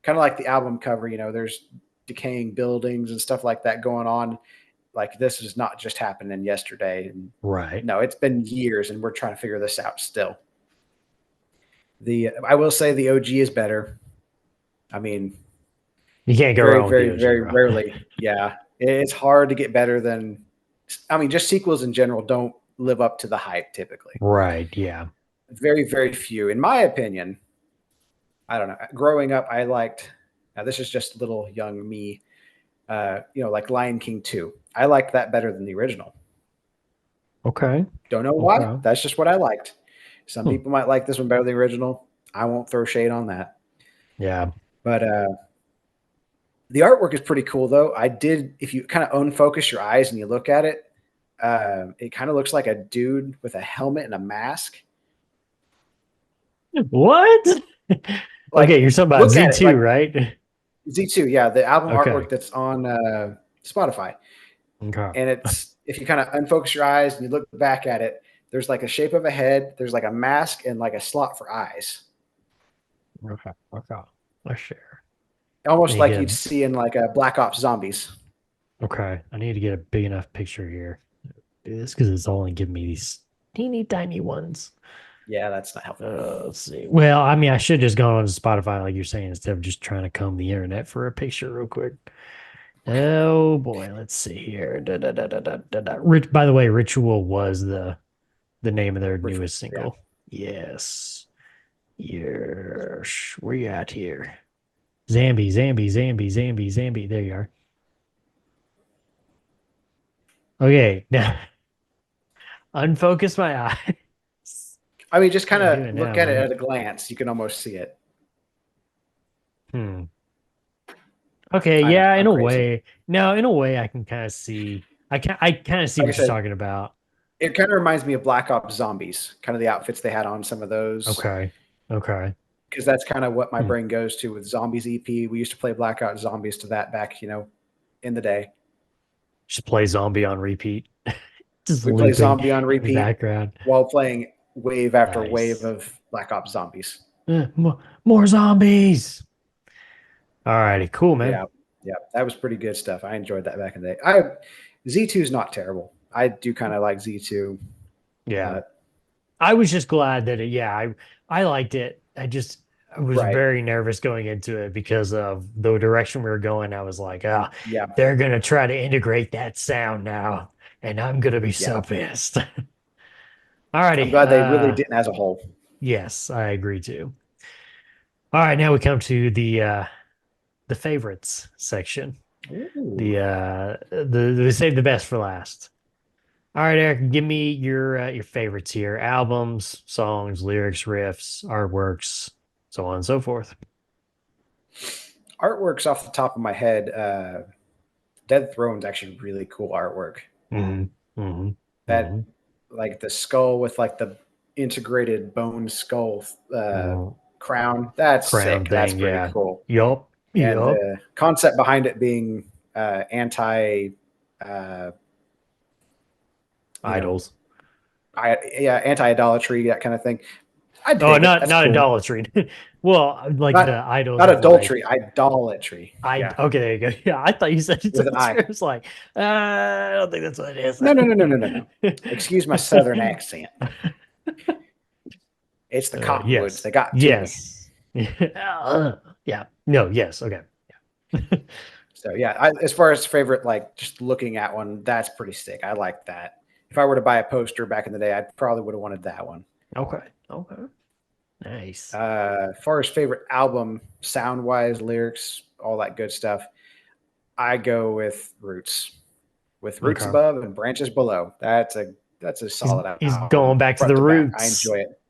kind of like the album cover, there's decaying buildings and stuff like that going on. Like this is not just happening yesterday. And Right. no, it's been years and we're trying to figure this out still. I will say the OG is better. I mean, You can't go very, wrong with very, the OG, very bro. rarely. Yeah. It's hard to get better than, I mean, just sequels in general don't live up to the hype typically. Right. Yeah. Very, very few. In my opinion, I don't know. Growing up, I liked, now this is just little young me, like Lion King 2. I liked that better than the original. Okay. Don't know why. Okay. That's just what I liked. Some Hmm. people might like this one better than the original. I won't throw shade on that. Yeah. But the artwork is pretty cool, though. If you kind of unfocus your eyes and you look at it, it kind of looks like a dude with a helmet and a mask. What? Okay, Like, you're talking about look at it. Z2, Like right? Z2, yeah, the album Okay. artwork that's on Spotify. Okay. And it's, if you kind of unfocus your eyes and you look back at it, there's like a shape of a head, there's like a mask and like a slot for eyes. Okay. Okay. Let's share. I Almost need to like get you'd see in like a Black Ops Zombies. okay. I need to get a big enough picture here. Do this because it's only giving me these teeny tiny ones. Yeah, that's not helpful. Let's see. Well, I mean, I should just go on to Spotify, like you're saying, instead of just trying to comb the internet for a picture real quick. Oh boy, let's see here. Da, da, da, da, da, da, da. By the way, Ritual was the name of their Ritual, newest yeah. single. Yes. Yes. Where you at here? Zambi, Zambi, Zambi, Zambi, Zambi. There you are. Okay, now unfocus my eyes. I mean, just kind Can't do of it look now, at it man. at a glance. You can almost see it. Hmm. Okay, I know, yeah, in I'm a crazy. way. No, in a way I can kind of see. I kind of see Like I what you're said, talking about. it kind of reminds me of Black Ops Zombies, kind of the outfits they had on some of those. Okay. Okay. Because that's kind of what my Hmm. brain goes to with Zombies EP. We used to play Black Ops Zombies to that back, in the day. Just play zombie on repeat. Just We play looping Zombie on in the repeat background. while playing wave after wave Nice. of Black Ops Zombies. More zombies. All righty, cool, man. Yeah, yeah, that was pretty good stuff. I enjoyed that back in the day. Z2 is not terrible. I do kind of like Z2, Yeah. but I was just glad that I liked it. I was right, very nervous going into it because of the direction we were going. I was like, ah, yeah, they're gonna try to integrate that sound now, and I'm gonna be yeah. so pissed. I'm Alrighty. glad they really didn't as a whole. Yes, I agree too. All right, now we come to the favorites section. Ooh. We save the best for last. All right, Eric, give me your favorites here. Albums, songs, lyrics, riffs, artworks, so on and so forth. Artworks off the top of my head. Dead Throne's actually really cool artwork. Hmm. Hmm. that Mhm. like the skull with like the integrated bone skull Mhm. crown. That's Crown sick. That's thing, pretty yeah. cool. Yup. And Yup. the concept behind it being anti, uh, you know, Idols. anti idolatry, that kind of thing. I Oh, dig it. not That's not cool. idolatry. Well, like Not the idols not of like adultery, idolatry. I Yeah, okay, there you go. Yeah, I thought you said with an I. adultery. I was like, I don't think that's what it is. No, no, no, no, no, no, no. Excuse my southern accent. It's the cottonwoods. Yes. They got to me. Yes. Yeah. No, yes. Okay. So yeah, as far as favorite, like just looking at one, that's pretty sick. I like that. If I were to buy a poster back in the day, I probably would have wanted that one. Okay. Okay. Nice. As far as favorite album, sound wise, lyrics, all that good stuff, I go with Roots. With Roots Okay. above and branches below. That's a solid He's album, going back to front the to back. I roots. enjoy it.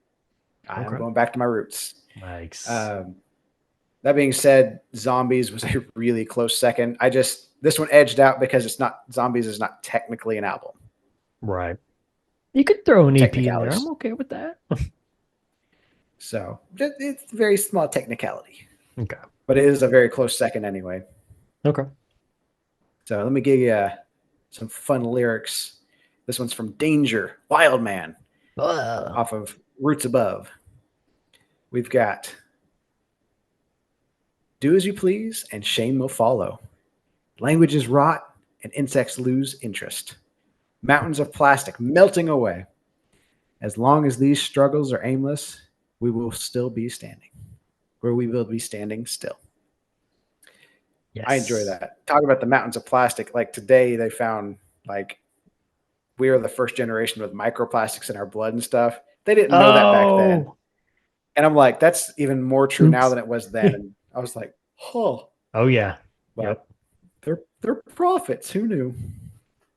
I am Okay. going back to my roots. Nice. That being said, Zombies was a really close second. This one edged out because it's not Zombies is not technically an album. Right. You could throw an EP in there. Technicalities. I'm okay with that. So it's a very small technicality, Okay. but it is a very close second anyway. Okay. So let me give you some fun lyrics. This one's from Danger, Wild Man, off of Roots Above. We've got do as you please and shame will follow. Languages rot and insects lose interest. Mountains of plastic melting away. As long as these struggles are aimless, we will still be standing. Where we will be standing still. Yes. I enjoy that. Talk about the mountains of plastic. Like today, they found like we are the first generation with microplastics in our blood and stuff. They didn't know that back then. Oh. And I'm like, that's even more true now Oops. than it was then. And I was like, oh, Oh yeah. but Yep. they're prophets. Who knew?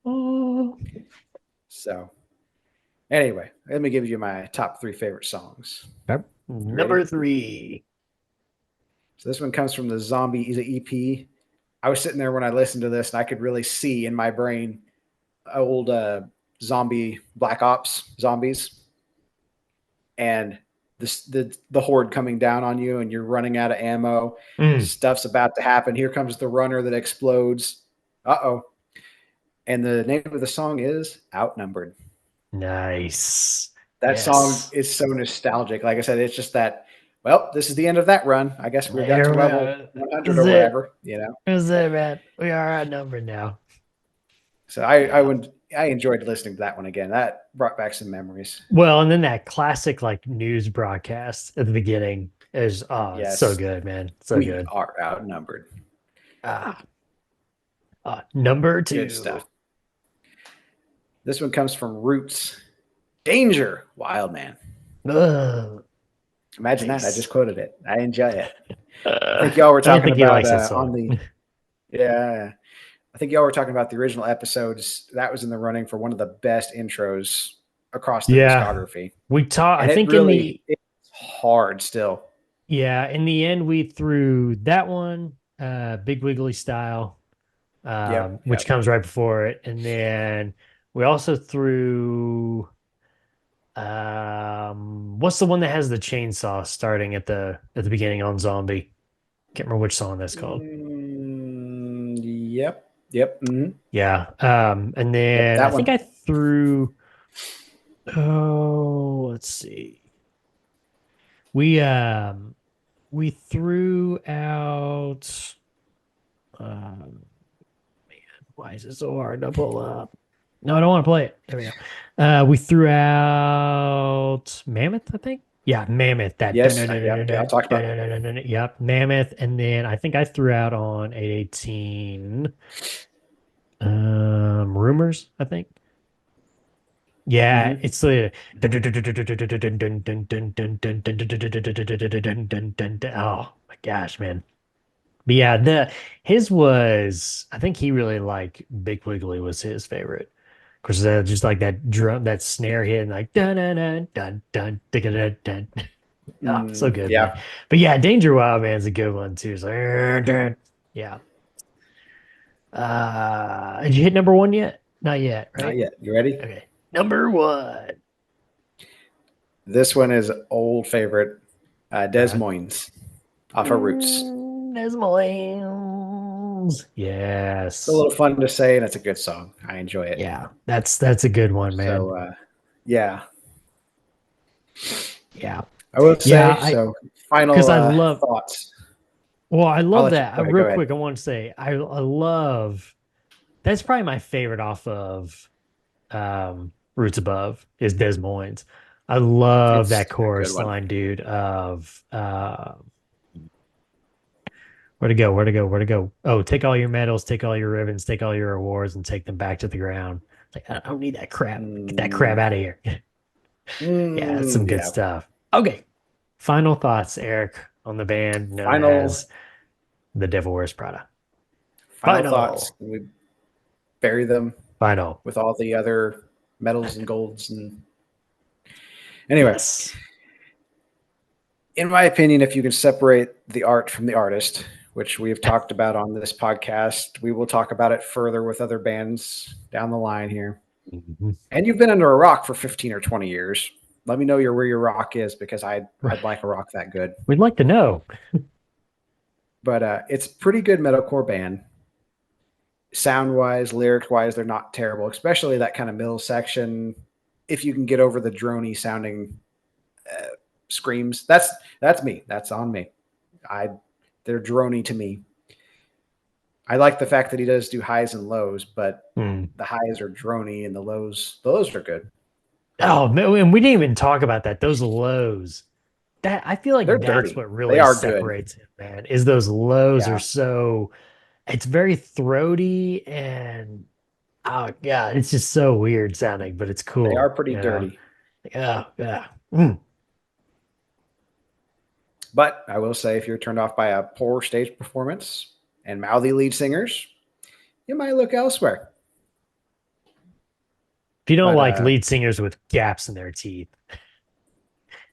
Oh. So anyway, let me give you my top 3 favorite songs. Yep. Number 3. So this one comes from the Zombie EP. I was sitting there when I listened to this, and I could really see in my brain old zombie Black Ops zombies, and the horde coming down on you, and you're running out of ammo. Stuff's about to happen. Here comes the runner that explodes. Uh-oh. And the name of the song is Outnumbered. Nice. That song is so nostalgic. Like I said, it's just that, well, this is the end of that run. I guess we're down to level 100 or whatever, you know. Is it, man? We are outnumbered now. So I enjoyed listening to that one again. That brought back some memories. Well, and then that classic like news broadcast at the beginning is Yes. so good, man. So We good. are outnumbered. Number 2. Good stuff. This one comes from Roots. Danger, Wild Man. Imagine that. I just quoted it. I enjoy it. I think y'all were talking about on the I think y'all were talking about the original episodes. That was in the running for one of the best intros across the discography. We talked. I think it's hard still. Yeah, in the end, we threw that one, Big Wiggly Style, which comes right before it, and then we also threw. What's the one that has the chainsaw starting at the beginning on Zombie? Can't remember which song that's called. Yep. Mm-hmm. Yeah. And then I think I threw. Oh, let's see. We threw out. Man, why is it so hard to pull up? No, I don't want to play it. There we go. We threw out Mammoth, I think. Yeah, Mammoth. That yes, I talked about it. Yep, Mammoth, and then I think I threw out on 818 Rumors, I think. Yeah, it's the oh my gosh, man. But yeah, his was I think he really like Big Wiggly was his favorite. Of course, just like that drum, that snare hit, and like dun dun dun dun dun dun dun. Oh, so good, man. But yeah, Danger Wild Man's a good one too. So yeah. Did you hit number 1 yet? Not yet, right? Not yet. You ready? Okay. Number 1. This one is old favorite, Des Uh-huh. Moines, off of Roots. Des Moines. It's a Yes. little fun to say, and it's a good song. I enjoy it. Yeah, that's a good one, man. So, yeah, Yeah. I will Yeah, say. So, final because I love thoughts. I I'll love let you that. go ahead. Real quick, I want to say I love that's probably my favorite off of Roots Above is Des Moines. I love It's that a good chorus one. line, dude, of where to go, where to go, where to go. Oh, take all your medals, take all your ribbons, take all your awards, and take them back to the ground. Like, I don't need that crap. Get that crap out of here. Yeah, that's some good Yeah. stuff. Okay. Final thoughts, Eric, on the band known Final as The Devil Wears Prada. thoughts. Final. We bury them Final. with all the other medals and golds. And anyway, Yes. in my opinion, if you can separate the art from the artist, which we have talked about on this podcast, we will talk about it further with other bands down the line here. Mhm. And you've been under a rock for 15 or 20 years. Let me know where your rock is, because I'd like a rock that good. We'd like to know. But it's a pretty good metalcore band. Sound wise, lyric wise, they're not terrible, especially that kind of middle section. If you can get over the drony sounding screams, that's me. That's on me. They're drony to me. I like the fact that he does do highs and lows, but Hmm. the highs are drony and the lows are good. Oh, man, and we didn't even talk about that. Those lows. That I feel like They're that's dirty. what They really are good. separates him, man. Is those lows are Yeah, so it's very throaty and oh god, it's just so weird sounding, but it's they are cool. pretty dirty. Yeah, yeah. Mm. But I will say, if you're turned off by a poor stage performance and mouthy lead singers, you might look elsewhere. If you don't But like lead singers with gaps in their teeth,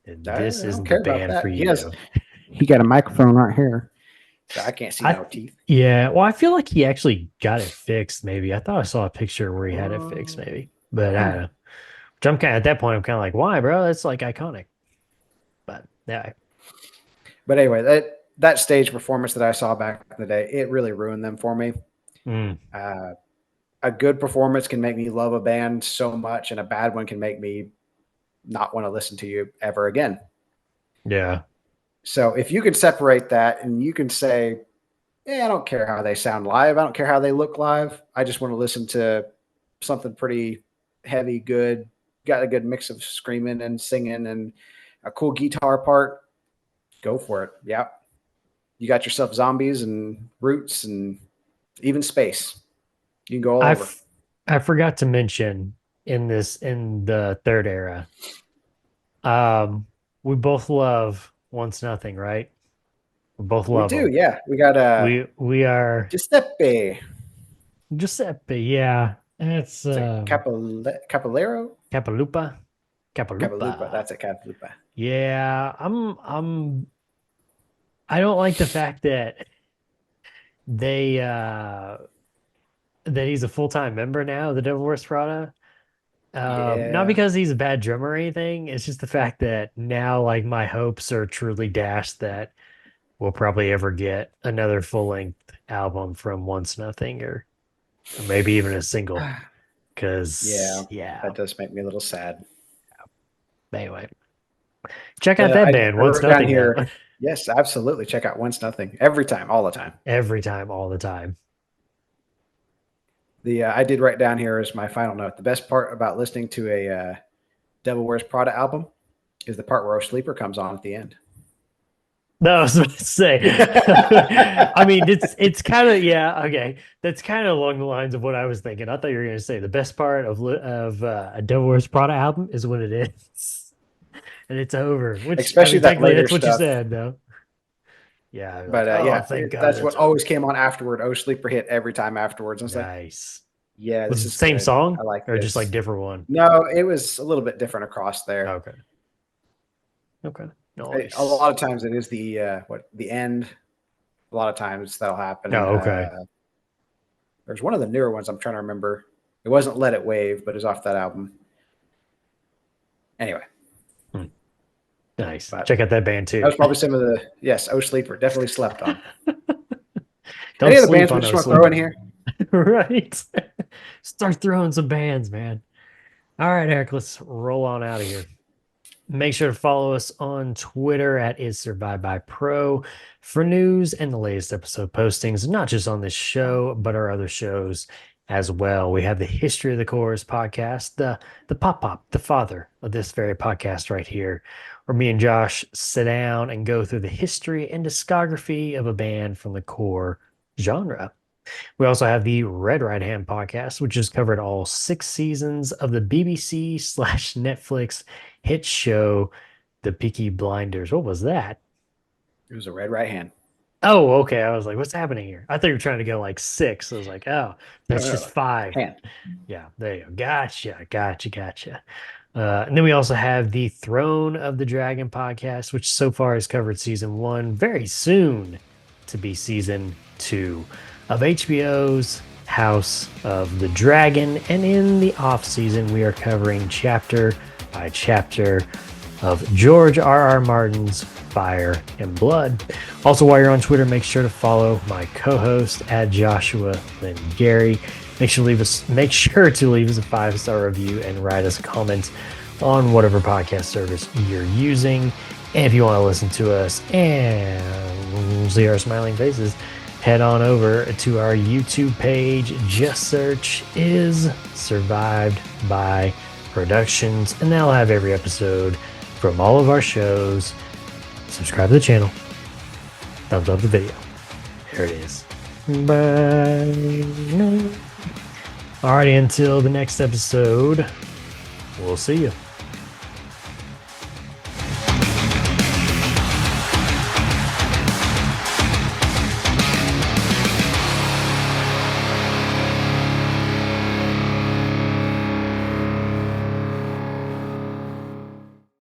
then I this don't isn't the care about band for that. you. He got a microphone right here, so I can't see I no teeth. Yeah, well, I feel like he actually got it fixed. Maybe I thought I saw a picture where he had it fixed. Maybe, but I don't know. Which I'm kind of at that point. I'm kind of like, why, bro? That's like iconic. But yeah, But anyway, that stage performance that I saw back in the day, it really ruined them for me. mm, Uh, a good performance can make me love a band so much, and a bad one can make me not want to listen to you ever again. yeah, So if you can separate that and you can say, I don't care how they sound live. I don't care how they look live. I just want to listen to something pretty heavy, good, got a good mix of screaming and singing and a cool guitar part. Go for it. Yeah. You got yourself Zombies and Roots and even Space. You can go all I over. f- I forgot to mention in the third era. We both love Once Nothing, right? We both We love do. them. Yeah. We got We are Giuseppe. Giuseppe. Yeah, it's Is it Capolero? Capalupa. Capalupa. Capalupa. That's it. Capalupa. Yeah, I don't like the fact that they that he's a full-time member now of the Devil Wears Prada. Not Yeah. because he's a bad drummer or anything. It's just the fact that now like my hopes are truly dashed that we'll probably ever get another full-length album from Once Nothing or maybe even a single. Yeah. Cause yeah. That does make me a little sad. Anyway. Check out But that I band, Once wrote down Nothing here. though. Yes, absolutely. Check out Once Nothing every time, all the time. Every time, all the time. I did write down here as my final note. The best part about listening to a Devil Wears Prada album is the part where "Oh Sleeper" comes on at the end. No, I was about to say. I mean, it's kind of yeah, okay. That's kind of along the lines of what I was thinking. I thought you were going to say the best part of a Devil Wears Prada album is when it ends and it's over. Which Especially that technically later that's what you stuff. said, though. Yeah, But like, oh, yeah, thank God that's what it's always over. came on afterward. "Oh Sleeper" hit every time afterwards. And it's like, Nice. yeah, Was this it the is same good. song I like or just like this. different one? No, it was a little bit different across there. Okay. Okay. A Nice. lot of times it is the end. A lot of times that'll happen. Oh, okay. There's one of the newer ones I'm trying to remember. It wasn't "Let It Wave," but it's off that album. Anyway, Nice. But Check out that band too. that was probably some of the Oh Sleeper, definitely slept on. Don't Any other sleep bands we on just those want to throw in here? Right. Start throwing some bands, man. All right, Eric, let's roll on out of here. Make sure to follow us on Twitter at @IsSurvivedByPro for news and the latest episode postings, not just on this show, but our other shows as well. We have the History of the Chorus podcast, the Pop, the father of this very podcast right here, where me and Josh sit down and go through the history and discography of a band from the core genre. We also have the Red Right Hand podcast, which has covered all 6 seasons of the BBC/Netflix hit show, The Peaky Blinders. What was that? It was a Red Right Hand. Oh, okay. I was like, what's happening here? I thought you were trying to go like 6. I was like, oh, that's just 5. Hand. Yeah, there you go. Gotcha. And then we also have the Throne of the Dragon podcast, which so far has covered season 1, very soon to be season 2 of HBO's House of the Dragon. And in the off season, we are covering chapter by chapter of George R.R. Martin's Fire and Blood. Also, while you're on Twitter, make sure to follow my co-host at Joshua Lynn Gary. Make sure to leave us a 5-star review and write us a comment on whatever podcast service you're using. And if you want to listen to us and see our smiling faces, head on over to our YouTube page. Just search Is Survived by Productions, and that'll have every episode from all of our shows. Subscribe to the channel. Thumbs up the video. There it is. Bye. Alrighty, until the next episode, we'll see you.